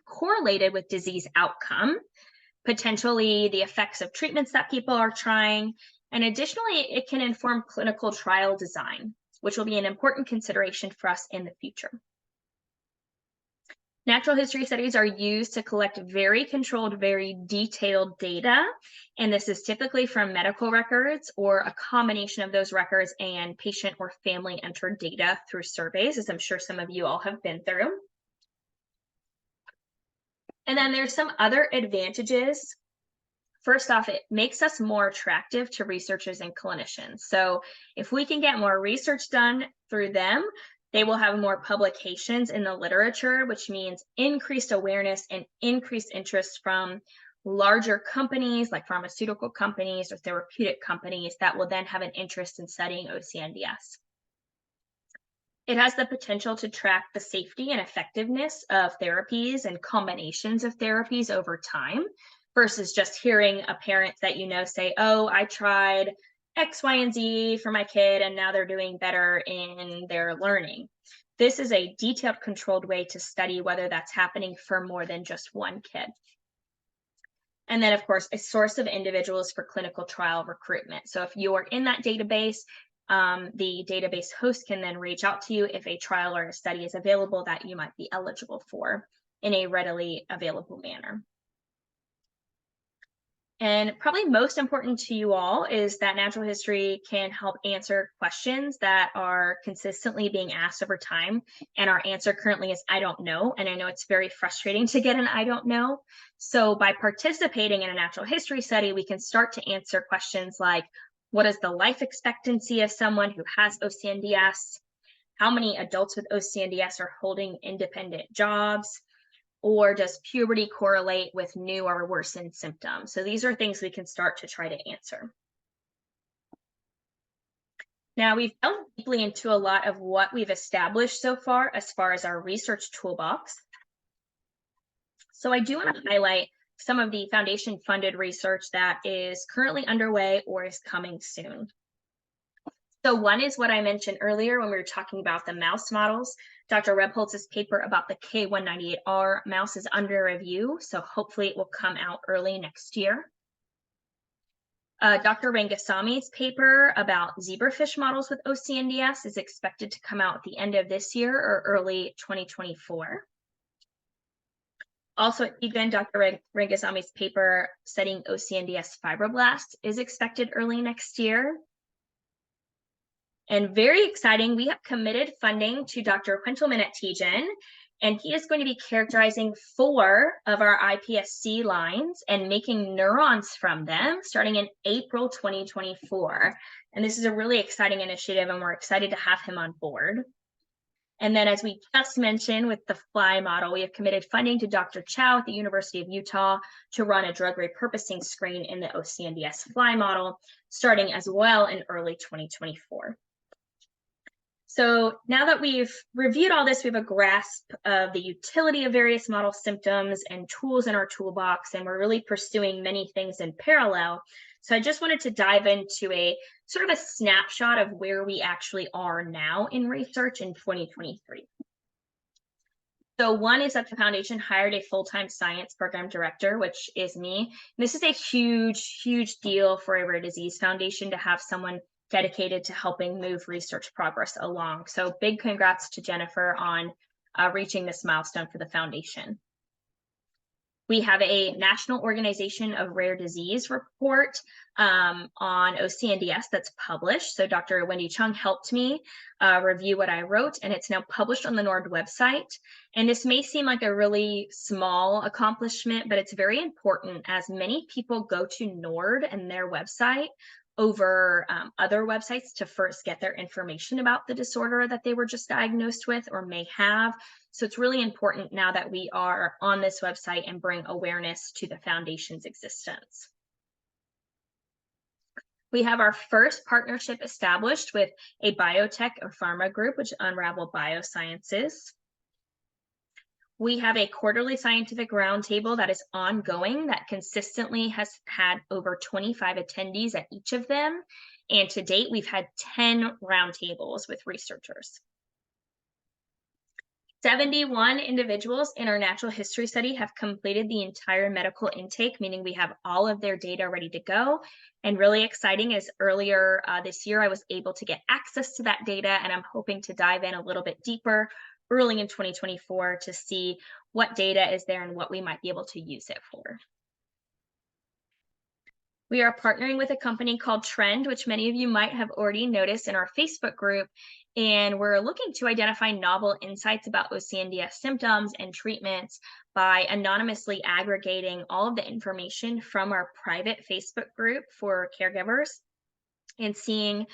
Speaker 1: correlated with disease outcome, potentially the effects of treatments that people are trying, and additionally, it can inform clinical trial design, which will be an important consideration for us in the future. Natural history studies are used to collect very controlled, very detailed data, and this is typically from medical records or a combination of those records and patient or family entered data through surveys, as I'm sure some of you all have been through. And then there's some other advantages. First off, it makes us more attractive to researchers and clinicians. So if we can get more research done through them, they will have more publications in the literature, which means increased awareness and increased interest from larger companies like pharmaceutical companies or therapeutic companies that will then have an interest in studying OCNDS. It has the potential to track the safety and effectiveness of therapies and combinations of therapies over time versus just hearing a parent that you know say, oh, I tried X, Y, and Z for my kid, and now they're doing better in their learning. This is a detailed, controlled way to study whether that's happening for more than just one kid. And then, of course, a source of individuals for clinical trial recruitment. So if you are in that database, the database host can then reach out to you if a trial or a study is available that you might be eligible for in a readily available manner. And probably most important to you all is that natural history can help answer questions that are consistently being asked over time. And our answer currently is, I don't know. And I know it's very frustrating to get an I don't know. So by participating in a natural history study, we can start to answer questions like, what is the life expectancy of someone who has OCNDS? How many adults with OCNDS are holding independent jobs? Or does puberty correlate with new or worsened symptoms? So these are things we can start to try to answer. Now, we've delved deeply into a lot of what we've established so far as our research toolbox. So I do want to highlight some of the foundation-funded research that is currently underway or is coming soon. So one is what I mentioned earlier when we were talking about the mouse models. Dr. Rebholz's paper about the K198R mouse is under review, so hopefully it will come out early next year. Dr. Rangasami's paper about zebrafish models with OCNDS is expected to come out at the end of this year or early 2024. Also at Egan, Dr. Rangasami's paper studying OCNDS fibroblasts is expected early next year. And very exciting, we have committed funding to Dr. Quintelman at TGen, and he is going to be characterizing 4 of our iPSC lines and making neurons from them starting in April 2024. And this is a really exciting initiative, and we're excited to have him on board. And then, as we just mentioned with the FLY model, we have committed funding to Dr. Chow at the University of Utah to run a drug repurposing screen in the OCNDS FLY model, starting as well in early 2024. So now that we've reviewed all this, we have a grasp of the utility of various model symptoms and tools in our toolbox, and we're really pursuing many things in parallel. So I just wanted to dive into a sort of a snapshot of where we actually are now in research in 2023. So one is that the foundation hired a full-time science program director, which is me. This is a huge, huge deal for a rare disease foundation to have someone dedicated to helping move research progress along. So big congrats to Jennifer on reaching this milestone for the foundation. We have a National Organization of Rare Disease report on OCNDS that's published. So Dr. Wendy Chung helped me review what I wrote, and it's now published on the NORD website. And this may seem like a really small accomplishment, but it's very important as many people go to NORD and their website over other websites to first get their information about the disorder that they were just diagnosed with or may have. So it's really important now that we are on this website and bring awareness to the foundation's existence. We have our first partnership established with a biotech or pharma group, which is Unravel Biosciences. We have a quarterly scientific roundtable that is ongoing that consistently has had over 25 attendees at each of them. And to date, we've had 10 roundtables with researchers. 71 individuals in our natural history study have completed the entire medical intake, meaning we have all of their data ready to go. And really exciting is earlier this year, I was able to get access to that data, and I'm hoping to dive in a little bit deeper early in 2024 to see what data is there and what we might be able to use it for. We are partnering with a company called Trend, which many of you might have already noticed in our Facebook group, and we're looking to identify novel insights about OCNDS symptoms and treatments by anonymously aggregating all of the information from our private Facebook group for caregivers and seeing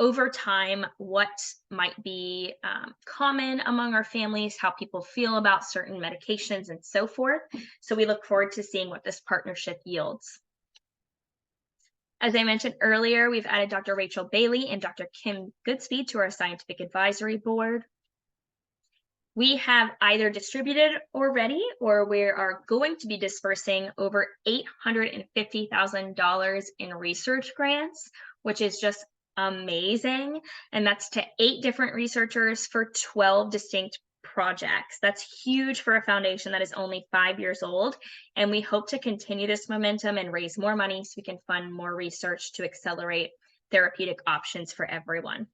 Speaker 1: over time what might be common among our families, how people feel about certain medications, and so forth. So we look forward to seeing what this partnership yields. As I mentioned earlier, we've added Dr. Rachel Bailey and Dr. Kim Goodspeed to our scientific advisory board. We have either distributed already, or we are going to be dispersing over $850,000 in research grants, which is just amazing. And that's to 8 different researchers for 12 distinct projects. That's huge for a foundation that is only 5 years old. And we hope to continue this momentum and raise more money so we can fund more research to accelerate therapeutic options for everyone.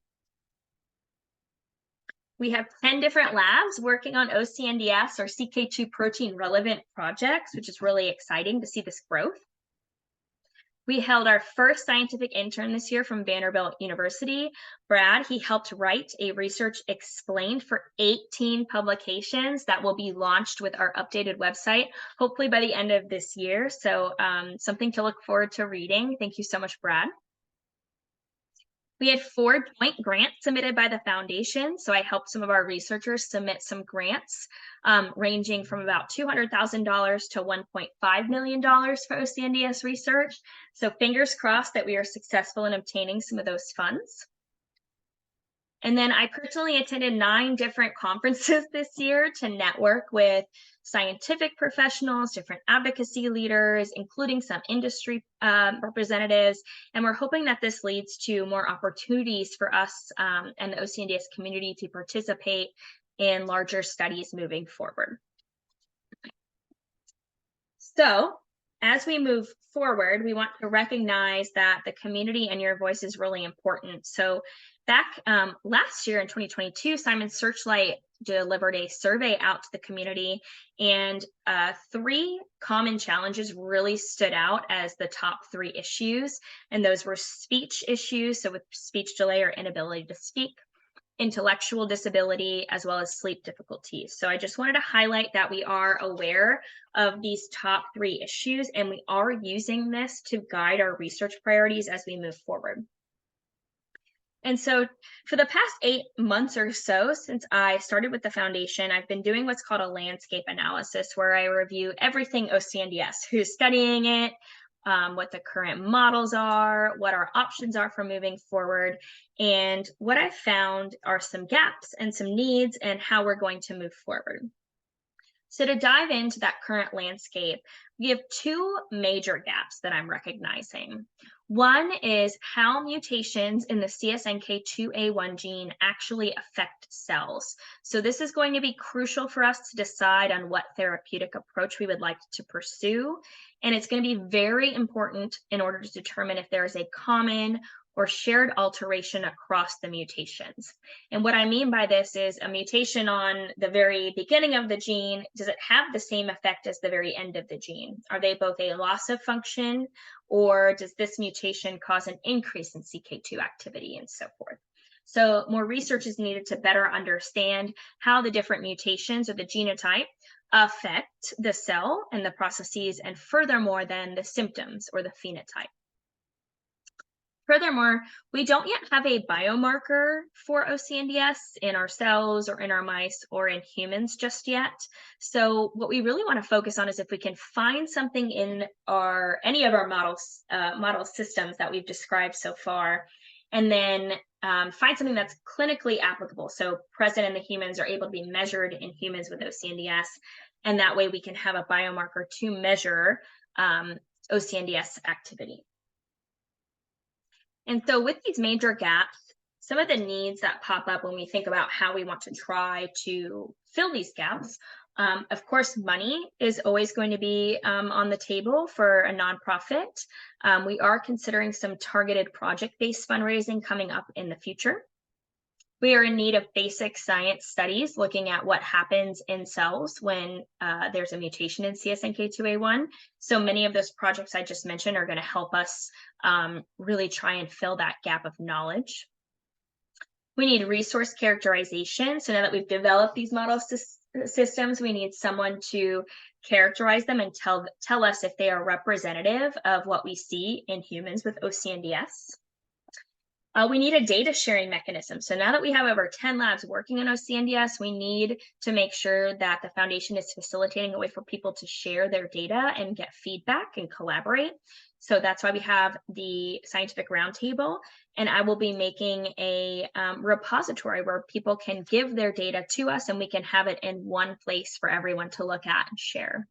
Speaker 1: We have 10 different labs working on OCNDS, or CK2 protein relevant projects, which is really exciting to see this growth. We held our first scientific intern this year from Vanderbilt University. Brad, he helped write a research explained for 18 publications that will be launched with our updated website, hopefully by the end of this year. So something to look forward to reading. Thank you so much, Brad. We had 4 joint grants submitted by the foundation. So I helped some of our researchers submit some grants ranging from about $200,000 to $1.5 million for OCNDS research. So fingers crossed that we are successful in obtaining some of those funds. And then I personally attended 9 different conferences this year to network with scientific professionals, different advocacy leaders, including some industry representatives. And we're hoping that this leads to more opportunities for us and the OCNDS community to participate in larger studies moving forward. So as we move forward, we want to recognize that the community and your voice is really important. So back last year in 2022, Simon Searchlight delivered a survey out to the community, and 3 common challenges really stood out as the top 3 issues. And those were speech issues, so with speech delay or inability to speak, intellectual disability, as well as sleep difficulties. So I just wanted to highlight that we are aware of these top 3 issues, and we are using this to guide our research priorities as we move forward. And so for the past 8 months or so since I started with the foundation, I've been doing what's called a landscape analysis, where I review everything OCNDS, who's studying it, what the current models are, what our options are for moving forward. And what I found are some gaps and some needs and how we're going to move forward. So to dive into that current landscape, we have 2 major gaps that I'm recognizing. One is how mutations in the CSNK2A1 gene actually affect cells. So this is going to be crucial for us to decide on what therapeutic approach we would like to pursue. And it's going to be very important in order to determine if there is a common or shared alteration across the mutations. And what I mean by this is a mutation on the very beginning of the gene, does it have the same effect as the very end of the gene? Are they both a loss of function, or does this mutation cause an increase in CK2 activity and so forth? So more research is needed to better understand how the different mutations or the genotype affect the cell and the processes, and furthermore than the symptoms or the phenotype. Furthermore, we don't yet have a biomarker for OCNDS in our cells or in our mice or in humans just yet. So what we really want to focus on is if we can find something in any of our model systems that we've described so far, and then find something that's clinically applicable. So present in the humans or able to be measured in humans with OCNDS. And that way we can have a biomarker to measure OCNDS activity. And so with these major gaps, some of the needs that pop up when we think about how we want to try to fill these gaps, of course, money is always going to be on the table for a nonprofit. We are considering some targeted project-based fundraising coming up in the future. We are in need of basic science studies looking at what happens in cells when there's a mutation in CSNK2A1. So many of those projects I just mentioned are going to help us really try and fill that gap of knowledge. We need resource characterization. So now that we've developed these model systems, we need someone to characterize them and tell us if they are representative of what we see in humans with OCNDS. We need a data sharing mechanism. So now that we have over 10 labs working on OCNDS, we need to make sure that the foundation is facilitating a way for people to share their data and get feedback and collaborate. So that's why we have the scientific roundtable, and I will be making a repository where people can give their data to us and we can have it in one place for everyone to look at and share.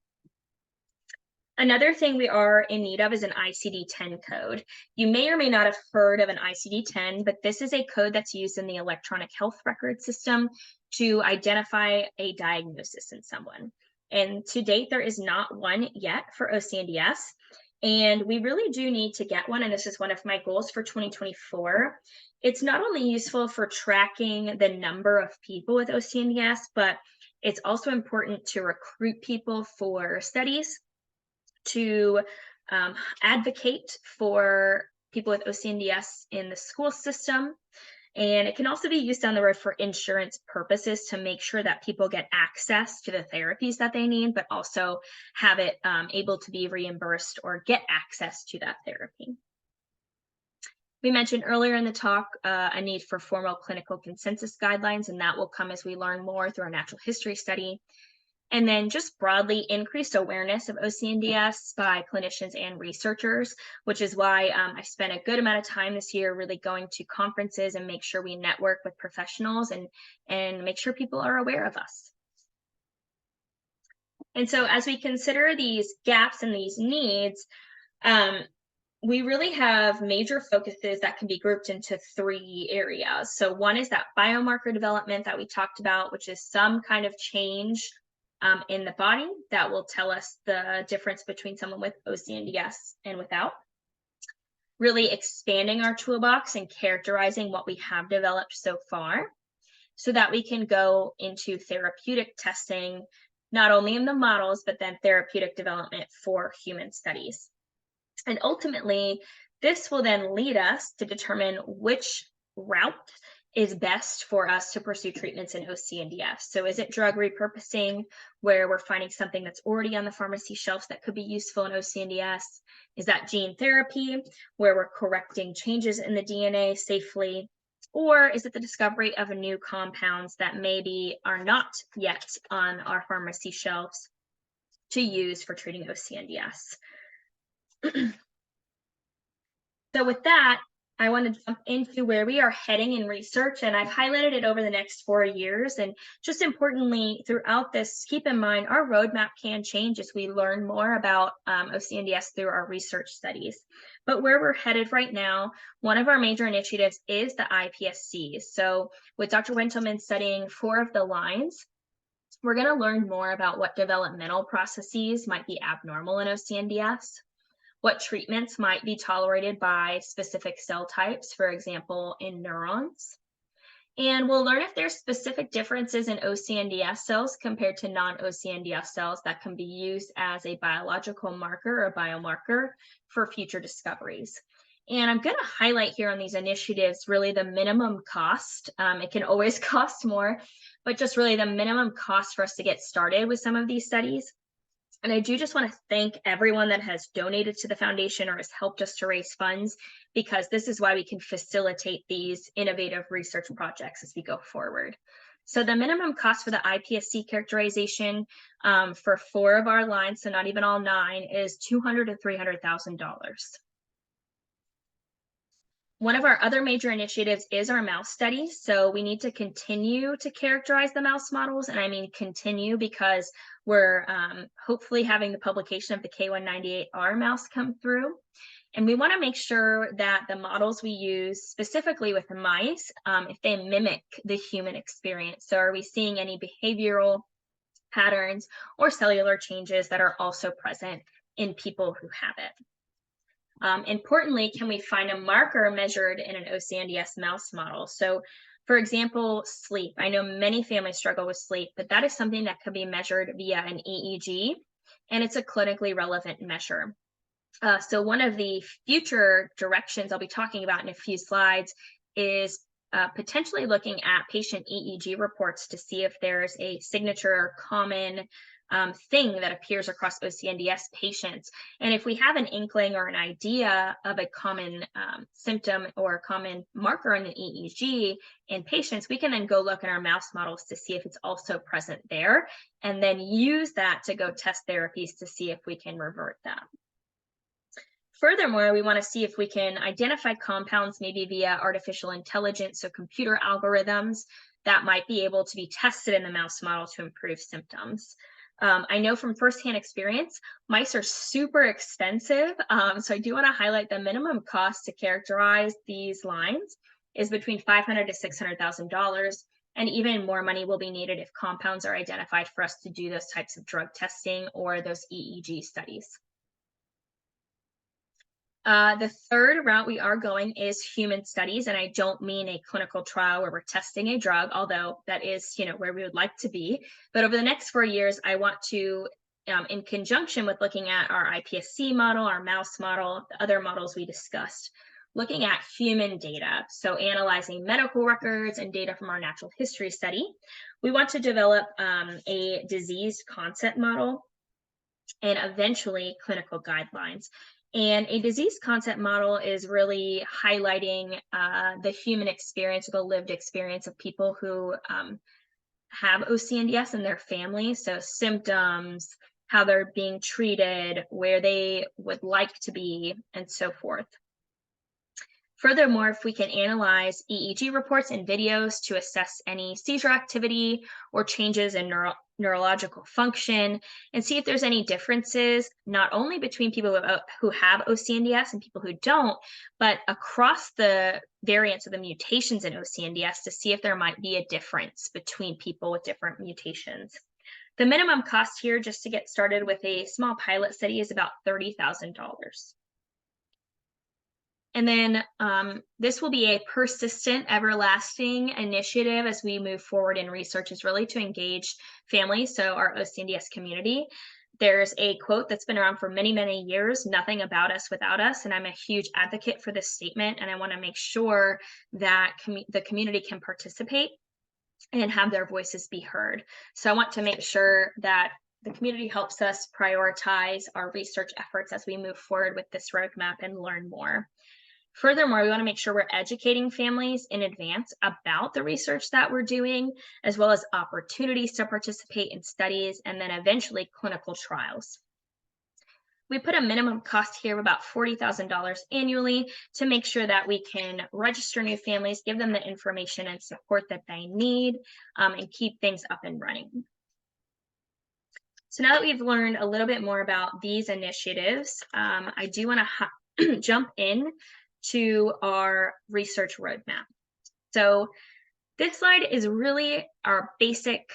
Speaker 1: Another thing we are in need of is an ICD-10 code. You may or may not have heard of an ICD-10, but this is a code that's used in the electronic health record system to identify a diagnosis in someone. And to date, there is not one yet for OCNDS. And we really do need to get one. And this is one of my goals for 2024. It's not only useful for tracking the number of people with OCNDS, but it's also important to recruit people for studies, to advocate for people with OCNDS in the school system. And it can also be used down the road for insurance purposes to make sure that people get access to the therapies that they need, but also have it able to be reimbursed or get access to that therapy. We mentioned earlier in the talk a need for formal clinical consensus guidelines, and that will come as we learn more through our natural history study. And then just broadly increased awareness of OCNDS by clinicians and researchers, which is why I spent a good amount of time this year really going to conferences and make sure we network with professionals and make sure people are aware of us. And so as we consider these gaps and these needs, we really have major focuses that can be grouped into 3 areas. So one is that biomarker development that we talked about, which is some kind of change in the body that will tell us the difference between someone with OCNDS and without. Really expanding our toolbox and characterizing what we have developed so far so that we can go into therapeutic testing, not only in the models, but then therapeutic development for human studies. And ultimately, this will then lead us to determine which route is best for us to pursue treatments in OCNDS. So is it drug repurposing, where we're finding something that's already on the pharmacy shelves that could be useful in OCNDS? Is that gene therapy, where we're correcting changes in the DNA safely? Or is it the discovery of new compounds that maybe are not yet on our pharmacy shelves to use for treating OCNDS? So with that, I want to jump into where we are heading in research, and I've highlighted it over the next 4 years. And just importantly, throughout this, keep in mind our roadmap can change as we learn more about OCNDS through our research studies. But where we're headed right now, one of our major initiatives is the iPSCs. So with Dr. Wintelman studying 4 of the lines, we're going to learn more about what developmental processes might be abnormal in OCNDS, what treatments might be tolerated by specific cell types, for example, in neurons. And we'll learn if there's specific differences in OCNDS cells compared to non-OCNDS cells that can be used as a biological marker or biomarker for future discoveries. And I'm going to highlight here on these initiatives really the minimum cost. It can always cost more, but just really the minimum cost for us to get started with some of these studies. And I do just want to thank everyone that has donated to the foundation or has helped us to raise funds, because this is why we can facilitate these innovative research projects as we go forward. So the minimum cost for the iPSC characterization for 4 of our lines, so not even all 9, is $200,000 to $300,000. One of our other major initiatives is our mouse study. So we need to continue to characterize the mouse models. And I mean continue because we're hopefully having the publication of the K198R mouse come through. And we want to make sure that the models we use specifically with the mice, if they mimic the human experience. So are we seeing any behavioral patterns or cellular changes that are also present in people who have it? Importantly, can we find a marker measured in an OCNDS mouse model? So for example, sleep. I know many families struggle with sleep, but that is something that can be measured via an EEG, and it's a clinically relevant measure. So one of the future directions I'll be talking about in a few slides is potentially looking at patient EEG reports to see if there's a signature or common thing that appears across OCNDS patients. And if we have an inkling or an idea of a common symptom or a common marker in the EEG in patients, we can then go look in our mouse models to see if it's also present there, and then use that to go test therapies to see if we can revert that. Furthermore, we want to see if we can identify compounds maybe via artificial intelligence, so computer algorithms that might be able to be tested in the mouse model to improve symptoms. I know from firsthand experience, mice are super expensive. So I do want to highlight the minimum cost to characterize these lines is between $500,000 to $600,000. And even more money will be needed if compounds are identified for us to do those types of drug testing or those EEG studies. The third route we are going is human studies, and I don't mean a clinical trial where we're testing a drug, although that is, where we would like to be. But over the next 4 years, I want to, in conjunction with looking at our iPSC model, our mouse model, the other models we discussed, looking at human data. So analyzing medical records and data from our natural history study. We want to develop a disease concept model and eventually clinical guidelines. And a disease concept model is really highlighting the human experience or the lived experience of people who have OCNDS and their families. So symptoms, how they're being treated, where they would like to be, and so forth. Furthermore, if we can analyze EEG reports and videos to assess any seizure activity or changes in neurological function, and see if there's any differences, not only between people who have OCNDS and people who don't, but across the variants of the mutations in OCNDS to see if there might be a difference between people with different mutations. The minimum cost here, just to get started with a small pilot study, is about $30,000. And then this will be a persistent, everlasting initiative as we move forward in research, is really to engage families, so our OCNDS community. There's a quote that's been around for many, many years, "Nothing about us without us," and I'm a huge advocate for this statement, and I want to make sure that the community can participate and have their voices be heard. So I want to make sure that the community helps us prioritize our research efforts as we move forward with this roadmap and learn more. Furthermore, we want to make sure we're educating families in advance about the research that we're doing, as well as opportunities to participate in studies and then eventually clinical trials. We put a minimum cost here of about $40,000 annually to make sure that we can register new families, give them the information and support that they need, and keep things up and running. So now that we've learned a little bit more about these initiatives, I do want to jump in to our research roadmap. So this slide is really our basic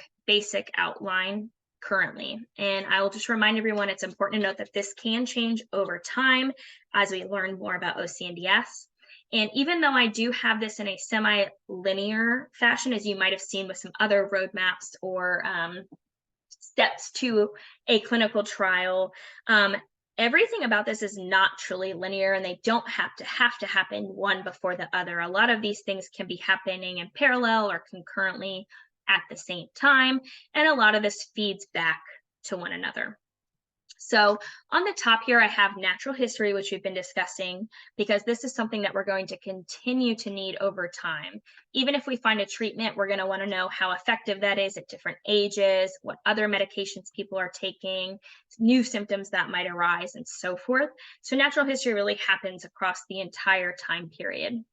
Speaker 1: outline currently. And I will just remind everyone, it's important to note that this can change over time as we learn more about OCNDS. And even though I do have this in a semi-linear fashion, as you might have seen with some other roadmaps or steps to a clinical trial, everything about this is not truly linear, and they don't have to happen one before the other. A lot of these things can be happening in parallel or concurrently at the same time, and a lot of this feeds back to one another. So on the top here, I have natural history, which we've been discussing, because this is something that we're going to continue to need over time. Even if we find a treatment, we're going to want to know how effective that is at different ages, what other medications people are taking, new symptoms that might arise, and so forth. So natural history really happens across the entire time period.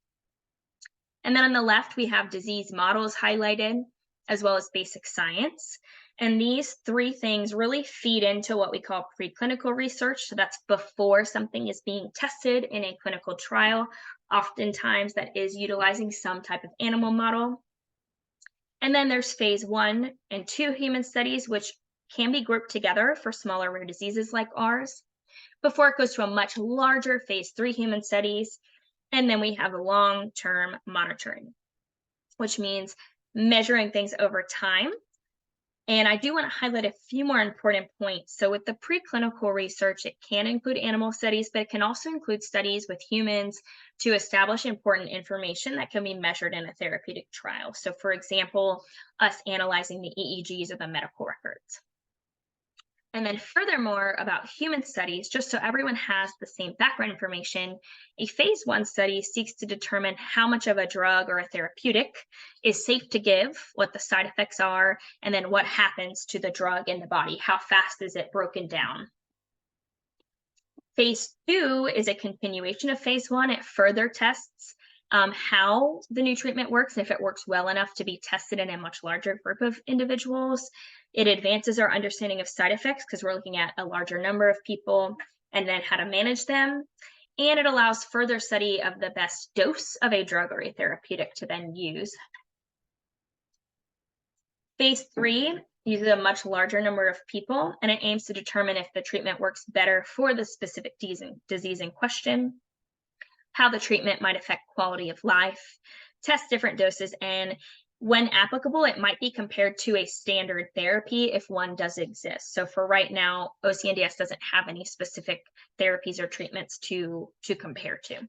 Speaker 1: And then on the left, we have disease models highlighted, as well as basic science. And these three things really feed into what we call preclinical research. So that's before something is being tested in a clinical trial. Oftentimes that is utilizing some type of animal model. And then there's phase 1 and 2 human studies, which can be grouped together for smaller rare diseases like ours, before it goes to a much larger phase 3 human studies. And then we have long-term monitoring, which means measuring things over time And I do want to highlight a few more important points. So with the preclinical research, it can include animal studies, but it can also include studies with humans to establish important information that can be measured in a therapeutic trial. So for example, us analyzing the EEGs of the medical records. And then furthermore, about human studies, just so everyone has the same background information, a phase 1 study seeks to determine how much of a drug or a therapeutic is safe to give, what the side effects are, and then what happens to the drug in the body. How fast is it broken down? Phase 2 is a continuation of phase 1. It further tests how the new treatment works, if it works well enough to be tested in a much larger group of individuals. It advances our understanding of side effects because we're looking at a larger number of people and then how to manage them. And it allows further study of the best dose of a drug or a therapeutic to then use. Phase 3 uses a much larger number of people, and it aims to determine if the treatment works better for the specific disease in question, how the treatment might affect quality of life, test different doses, and when applicable, it might be compared to a standard therapy if one does exist. So for right now, OCNDS doesn't have any specific therapies or treatments to compare to.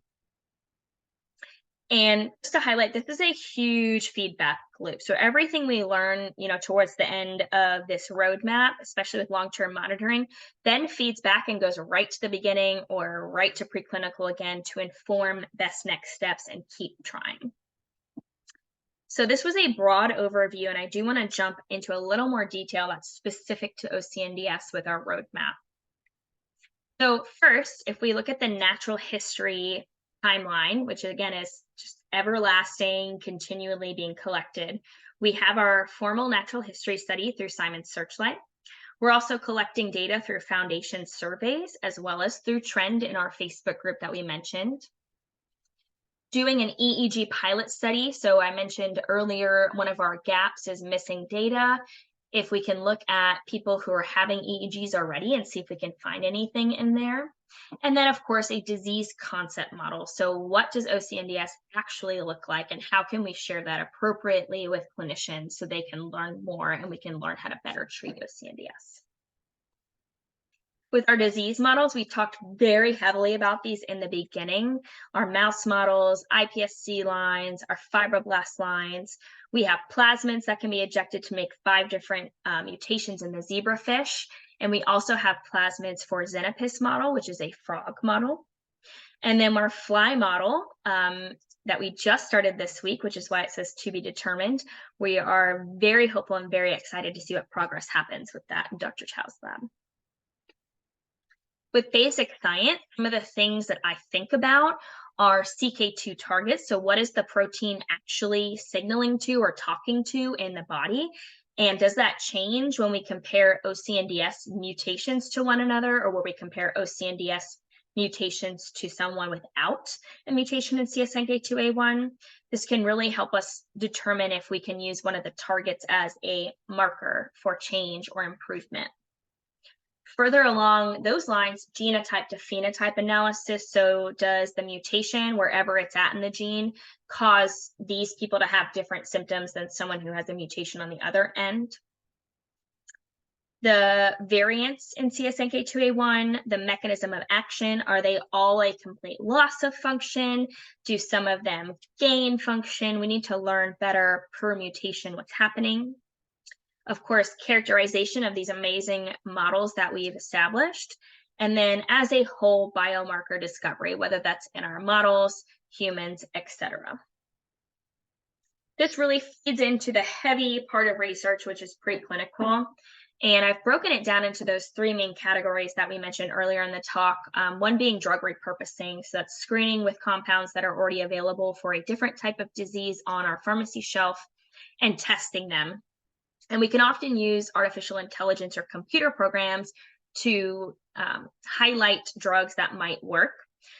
Speaker 1: And just to highlight, this is a huge feedback loop. So everything we learn, towards the end of this roadmap, especially with long-term monitoring, then feeds back and goes right to the beginning or right to preclinical again to inform best next steps and keep trying. So this was a broad overview, and I do want to jump into a little more detail that's specific to OCNDS with our roadmap. So first, if we look at the natural history timeline, which again is just everlasting, continually being collected, we have our formal natural history study through Simon's Searchlight. We're also collecting data through foundation surveys, as well as through Trend in our Facebook group that we mentioned. Doing an EEG pilot study. So I mentioned earlier, one of our gaps is missing data. If we can look at people who are having EEGs already and see if we can find anything in there. And then, of course, a disease concept model. So what does OCNDS actually look like, and how can we share that appropriately with clinicians so they can learn more and we can learn how to better treat OCNDS? With our disease models, we talked very heavily about these in the beginning. Our mouse models, iPSC lines, our fibroblast lines. We have plasmids that can be ejected to make 5 different mutations in the zebrafish. And we also have plasmids for Xenopus model, which is a frog model. And then our fly model that we just started this week, which is why it says to be determined. We are very hopeful and very excited to see what progress happens with that in Dr. Chow's lab. With basic science, some of the things that I think about are CK2 targets. So what is the protein actually signaling to or talking to in the body? And does that change when we compare OCNDS mutations to one another, or will we compare OCNDS mutations to someone without a mutation in CSNK2A1? This can really help us determine if we can use one of the targets as a marker for change or improvement. Further along those lines, genotype to phenotype analysis. So does the mutation, wherever it's at in the gene, cause these people to have different symptoms than someone who has a mutation on the other end? The variants in CSNK2A1, the mechanism of action, are they all a complete loss of function? Do some of them gain function? We need to learn better per mutation what's happening. Of course, characterization of these amazing models that we've established. And then as a whole, biomarker discovery, whether that's in our models, humans, etc. This really feeds into the heavy part of research, which is preclinical. And I've broken it down into those 3 main categories that we mentioned earlier in the talk. One being drug repurposing. So that's screening with compounds that are already available for a different type of disease on our pharmacy shelf and testing them. And we can often use artificial intelligence or computer programs to highlight drugs that might work.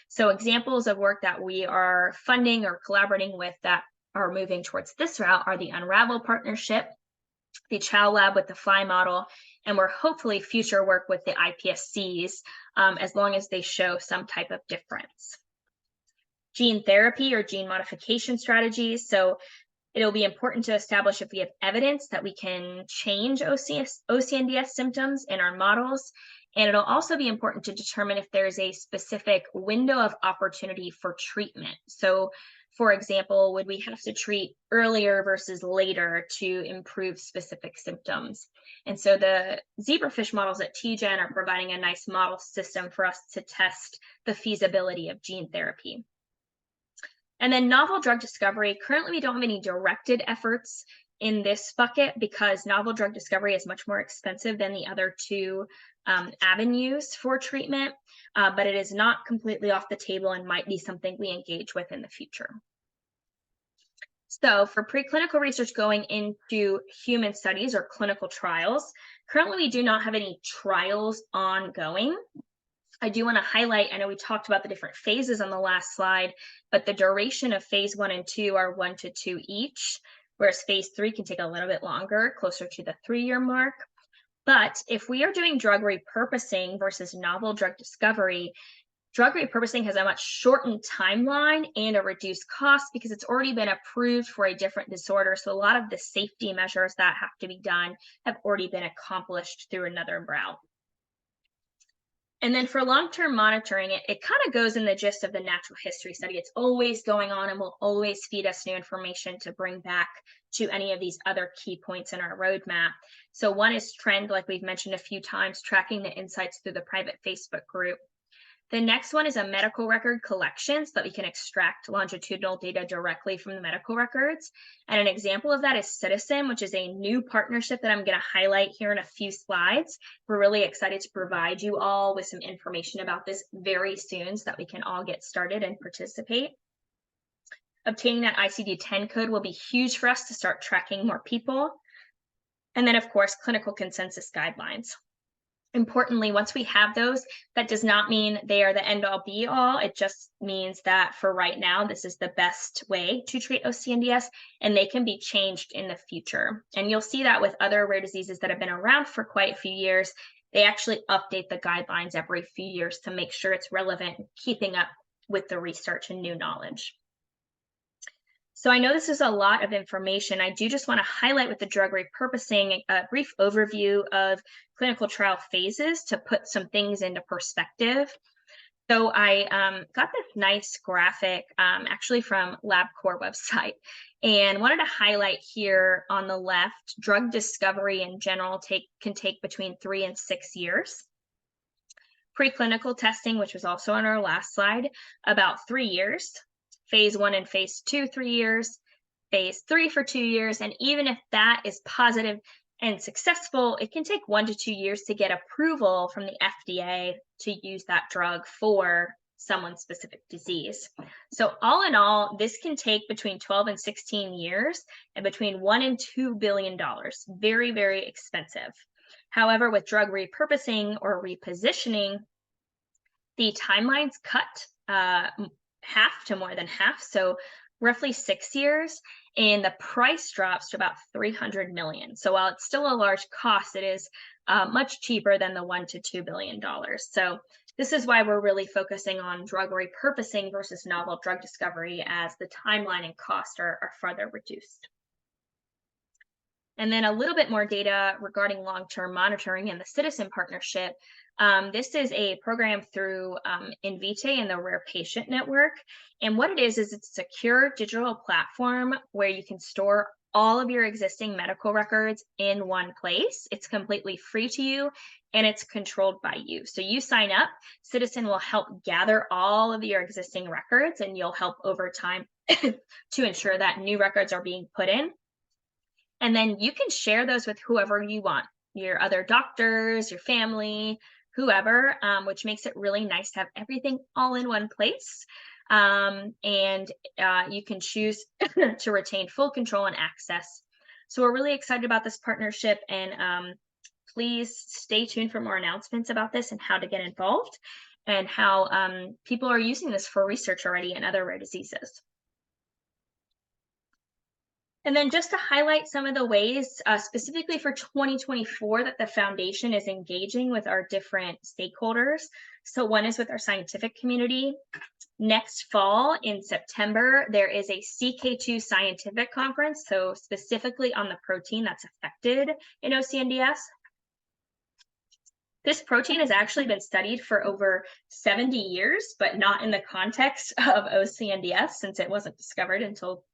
Speaker 1: So examples of work that we are funding or collaborating with that are moving towards this route are the Unravel partnership, the Chow lab with the fly model, and we're hopefully future work with the iPSCs as long as they show some type of difference. Gene therapy or gene modification strategies. So It'll be important to establish if we have evidence that we can change OCNDS symptoms in our models. And it'll also be important to determine if there's a specific window of opportunity for treatment. So, for example, would we have to treat earlier versus later to improve specific symptoms? And so the zebrafish models at TGen are providing a nice model system for us to test the feasibility of gene therapy. And then novel drug discovery, currently we don't have any directed efforts in this bucket because novel drug discovery is much more expensive than the other two avenues for treatment, but it is not completely off the table and might be something we engage with in the future. So for preclinical research going into human studies or clinical trials, currently we do not have any trials ongoing. I do want to highlight, I know we talked about the different phases on the last slide, but the duration of phase 1 and 2 are 1 to 2 each, whereas phase 3 can take a little bit longer, closer to the 3-year mark. But if we are doing drug repurposing versus novel drug discovery, drug repurposing has a much shortened timeline and a reduced cost because it's already been approved for a different disorder. So a lot of the safety measures that have to be done have already been accomplished through another route. And then for long-term monitoring, it kind of goes in the gist of the natural history study. It's always going on and will always feed us new information to bring back to any of these other key points in our roadmap. So one is trend, like we've mentioned a few times, tracking the insights through the private Facebook group. The next one is a medical record collection so that we can extract longitudinal data directly from the medical records. And an example of that is Citizen, which is a new partnership that I'm going to highlight here in a few slides. We're really excited to provide you all with some information about this very soon so that we can all get started and participate. Obtaining that ICD-10 code will be huge for us to start tracking more people. And then, of course, clinical consensus guidelines. Importantly, once we have those, that does not mean they are the end-all be-all. It just means that for right now, this is the best way to treat OCNDS, and they can be changed in the future. And you'll see that with other rare diseases that have been around for quite a few years. They actually update the guidelines every few years to make sure it's relevant, keeping up with the research and new knowledge. So I know this is a lot of information. I do just want to highlight with the drug repurposing a brief overview of clinical trial phases to put some things into perspective. So I got this nice graphic actually from LabCorp website and wanted to highlight here on the left, drug discovery in general can take between 3 and 6 years. Preclinical testing, which was also on our last slide, about 3 years. Phase 1 and phase 2, 3 years, phase 3 for 2 years. And even if that is positive and successful, it can take 1 to 2 years to get approval from the FDA to use that drug for someone's specific disease. So all in all, this can take between 12 and 16 years and between $1 and $2 billion. Very, very expensive. However, with drug repurposing or repositioning, the timelines cut half to more than half, so roughly 6 years, and the price drops to about $300 million. So while it's still a large cost, it is much cheaper than the $1 to $2 billion. So this is why we're really focusing on drug repurposing versus novel drug discovery, as the timeline and cost are further reduced. And then a little bit more data regarding long-term monitoring and the Citizen partnership. This is a program through Invitae and the Rare Patient Network. And what it is it's a secure digital platform where you can store all of your existing medical records in one place. It's completely free to you and it's controlled by you. So you sign up, Citizen will help gather all of your existing records and you'll help over time to ensure that new records are being put in. And then you can share those with whoever you want, your other doctors, your family, whoever, which makes it really nice to have everything all in one place. And you can choose to retain full control and access. So we're really excited about this partnership, and please stay tuned for more announcements about this and how to get involved and how people are using this for research already in other rare diseases. And then just to highlight some of the ways, specifically for 2024, that the foundation is engaging with our different stakeholders. So one is with our scientific community. Next fall in September, there is a CK2 scientific conference, so specifically on the protein that's affected in OCNDS. This protein has actually been studied for over 70 years, but not in the context of OCNDS since it wasn't discovered until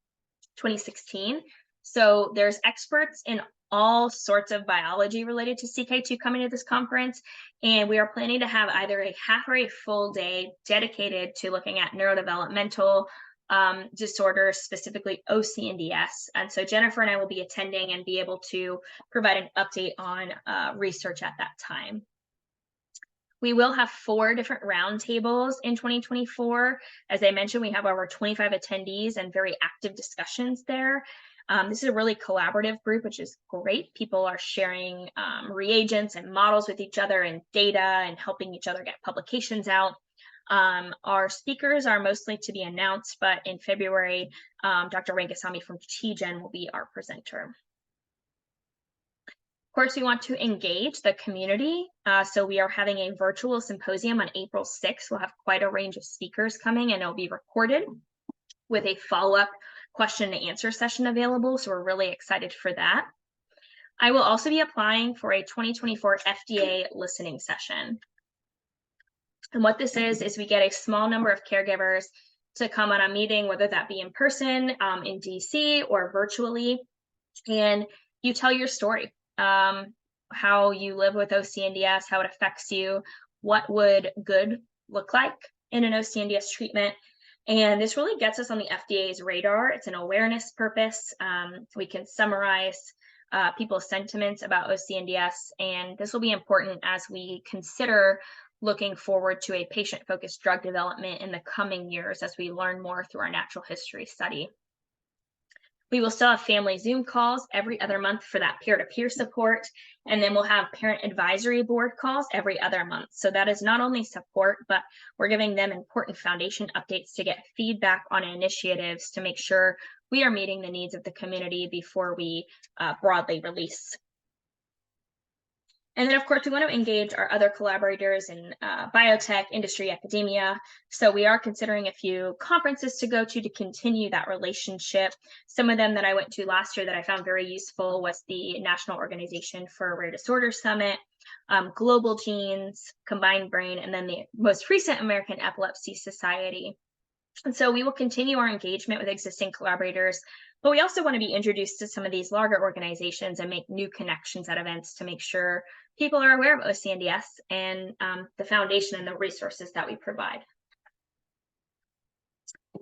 Speaker 1: 2016. So there's experts in all sorts of biology related to CK2 coming to this conference, and we are planning to have either a half or a full day dedicated to looking at neurodevelopmental disorders, specifically OCNDS. And so Jennifer and I will be attending and be able to provide an update on research at that time. We will have 4 different roundtables in 2024. As I mentioned, we have over 25 attendees and very active discussions there. This is a really collaborative group, which is great. People are sharing reagents and models with each other and data and helping each other get publications out. Our speakers are mostly to be announced, but in February, Dr. Rangasamy from TGen will be our presenter. Of course, we want to engage the community. So we are having a virtual symposium on April 6th. We'll have quite a range of speakers coming, and it'll be recorded with a follow-up question and answer session available. So we're really excited for that. I will also be applying for a 2024 FDA listening session. And what this is we get a small number of caregivers to come on a meeting, whether that be in person, in DC, or virtually, and you tell your story. How you live with OCNDS, how it affects you, what would good look like in an OCNDS treatment. And this really gets us on the FDA's radar. It's an awareness purpose. We can summarize people's sentiments about OCNDS, and this will be important as we consider looking forward to a patient-focused drug development in the coming years as we learn more through our natural history study. We will still have family Zoom calls every other month for that peer-to-peer support, and then we'll have parent advisory board calls every other month. So that is not only support, but we're giving them important foundation updates to get feedback on initiatives to make sure we are meeting the needs of the community before we broadly release. And then, of course, we want to engage our other collaborators in biotech, industry, academia. So we are considering a few conferences to go to continue that relationship. Some of them that I went to last year that I found very useful was the National Organization for Rare Disorders Summit, Global Genes, Combined Brain, and then the most recent American Epilepsy Society. And so we will continue our engagement with existing collaborators, but we also want to be introduced to some of these larger organizations and make new connections at events to make sure people are aware of OCNDS and the foundation and the resources that we provide.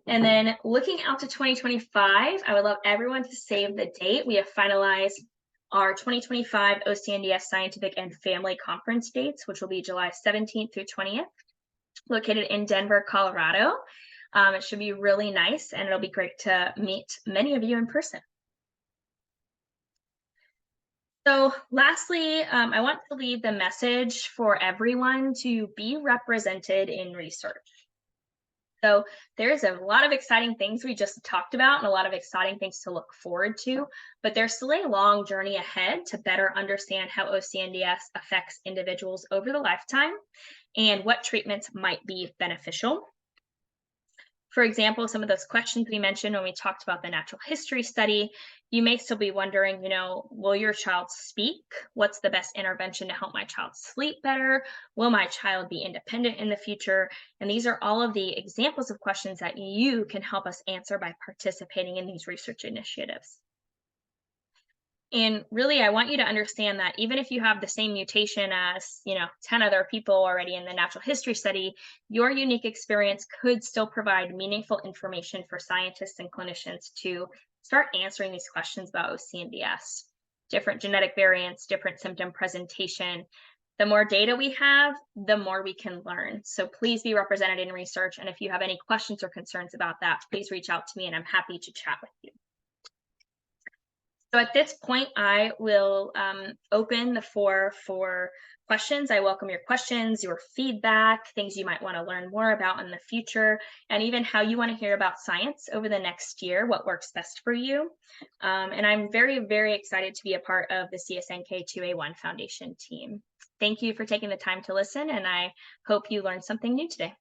Speaker 1: And then looking out to 2025, I would love everyone to save the date. We have finalized our 2025 OCNDS Scientific and Family Conference dates, which will be July 17th through 20th, located in Denver, Colorado. It should be really nice, and it'll be great to meet many of you in person. So lastly, I want to leave the message for everyone to be represented in research. So there's a lot of exciting things we just talked about and a lot of exciting things to look forward to, but there's still a long journey ahead to better understand how OCNDS affects individuals over the lifetime and what treatments might be beneficial. For example, some of those questions we mentioned when we talked about the natural history study, you may still be wondering, will your child speak? What's the best intervention to help my child sleep better? Will my child be independent in the future? And these are all of the examples of questions that you can help us answer by participating in these research initiatives. And really, I want you to understand that even if you have the same mutation as, 10 other people already in the natural history study, your unique experience could still provide meaningful information for scientists and clinicians to start answering these questions about OCNDS. Different genetic variants, different symptom presentation. The more data we have, the more we can learn. So please be represented in research. And if you have any questions or concerns about that, please reach out to me and I'm happy to chat with you. So at this point, I will open the floor for questions. I welcome your questions, your feedback, things you might want to learn more about in the future, and even how you want to hear about science over the next year, what works best for you. And I'm very, very excited to be a part of the CSNK2A1 Foundation team. Thank you for taking the time to listen, and I hope you learned something new today.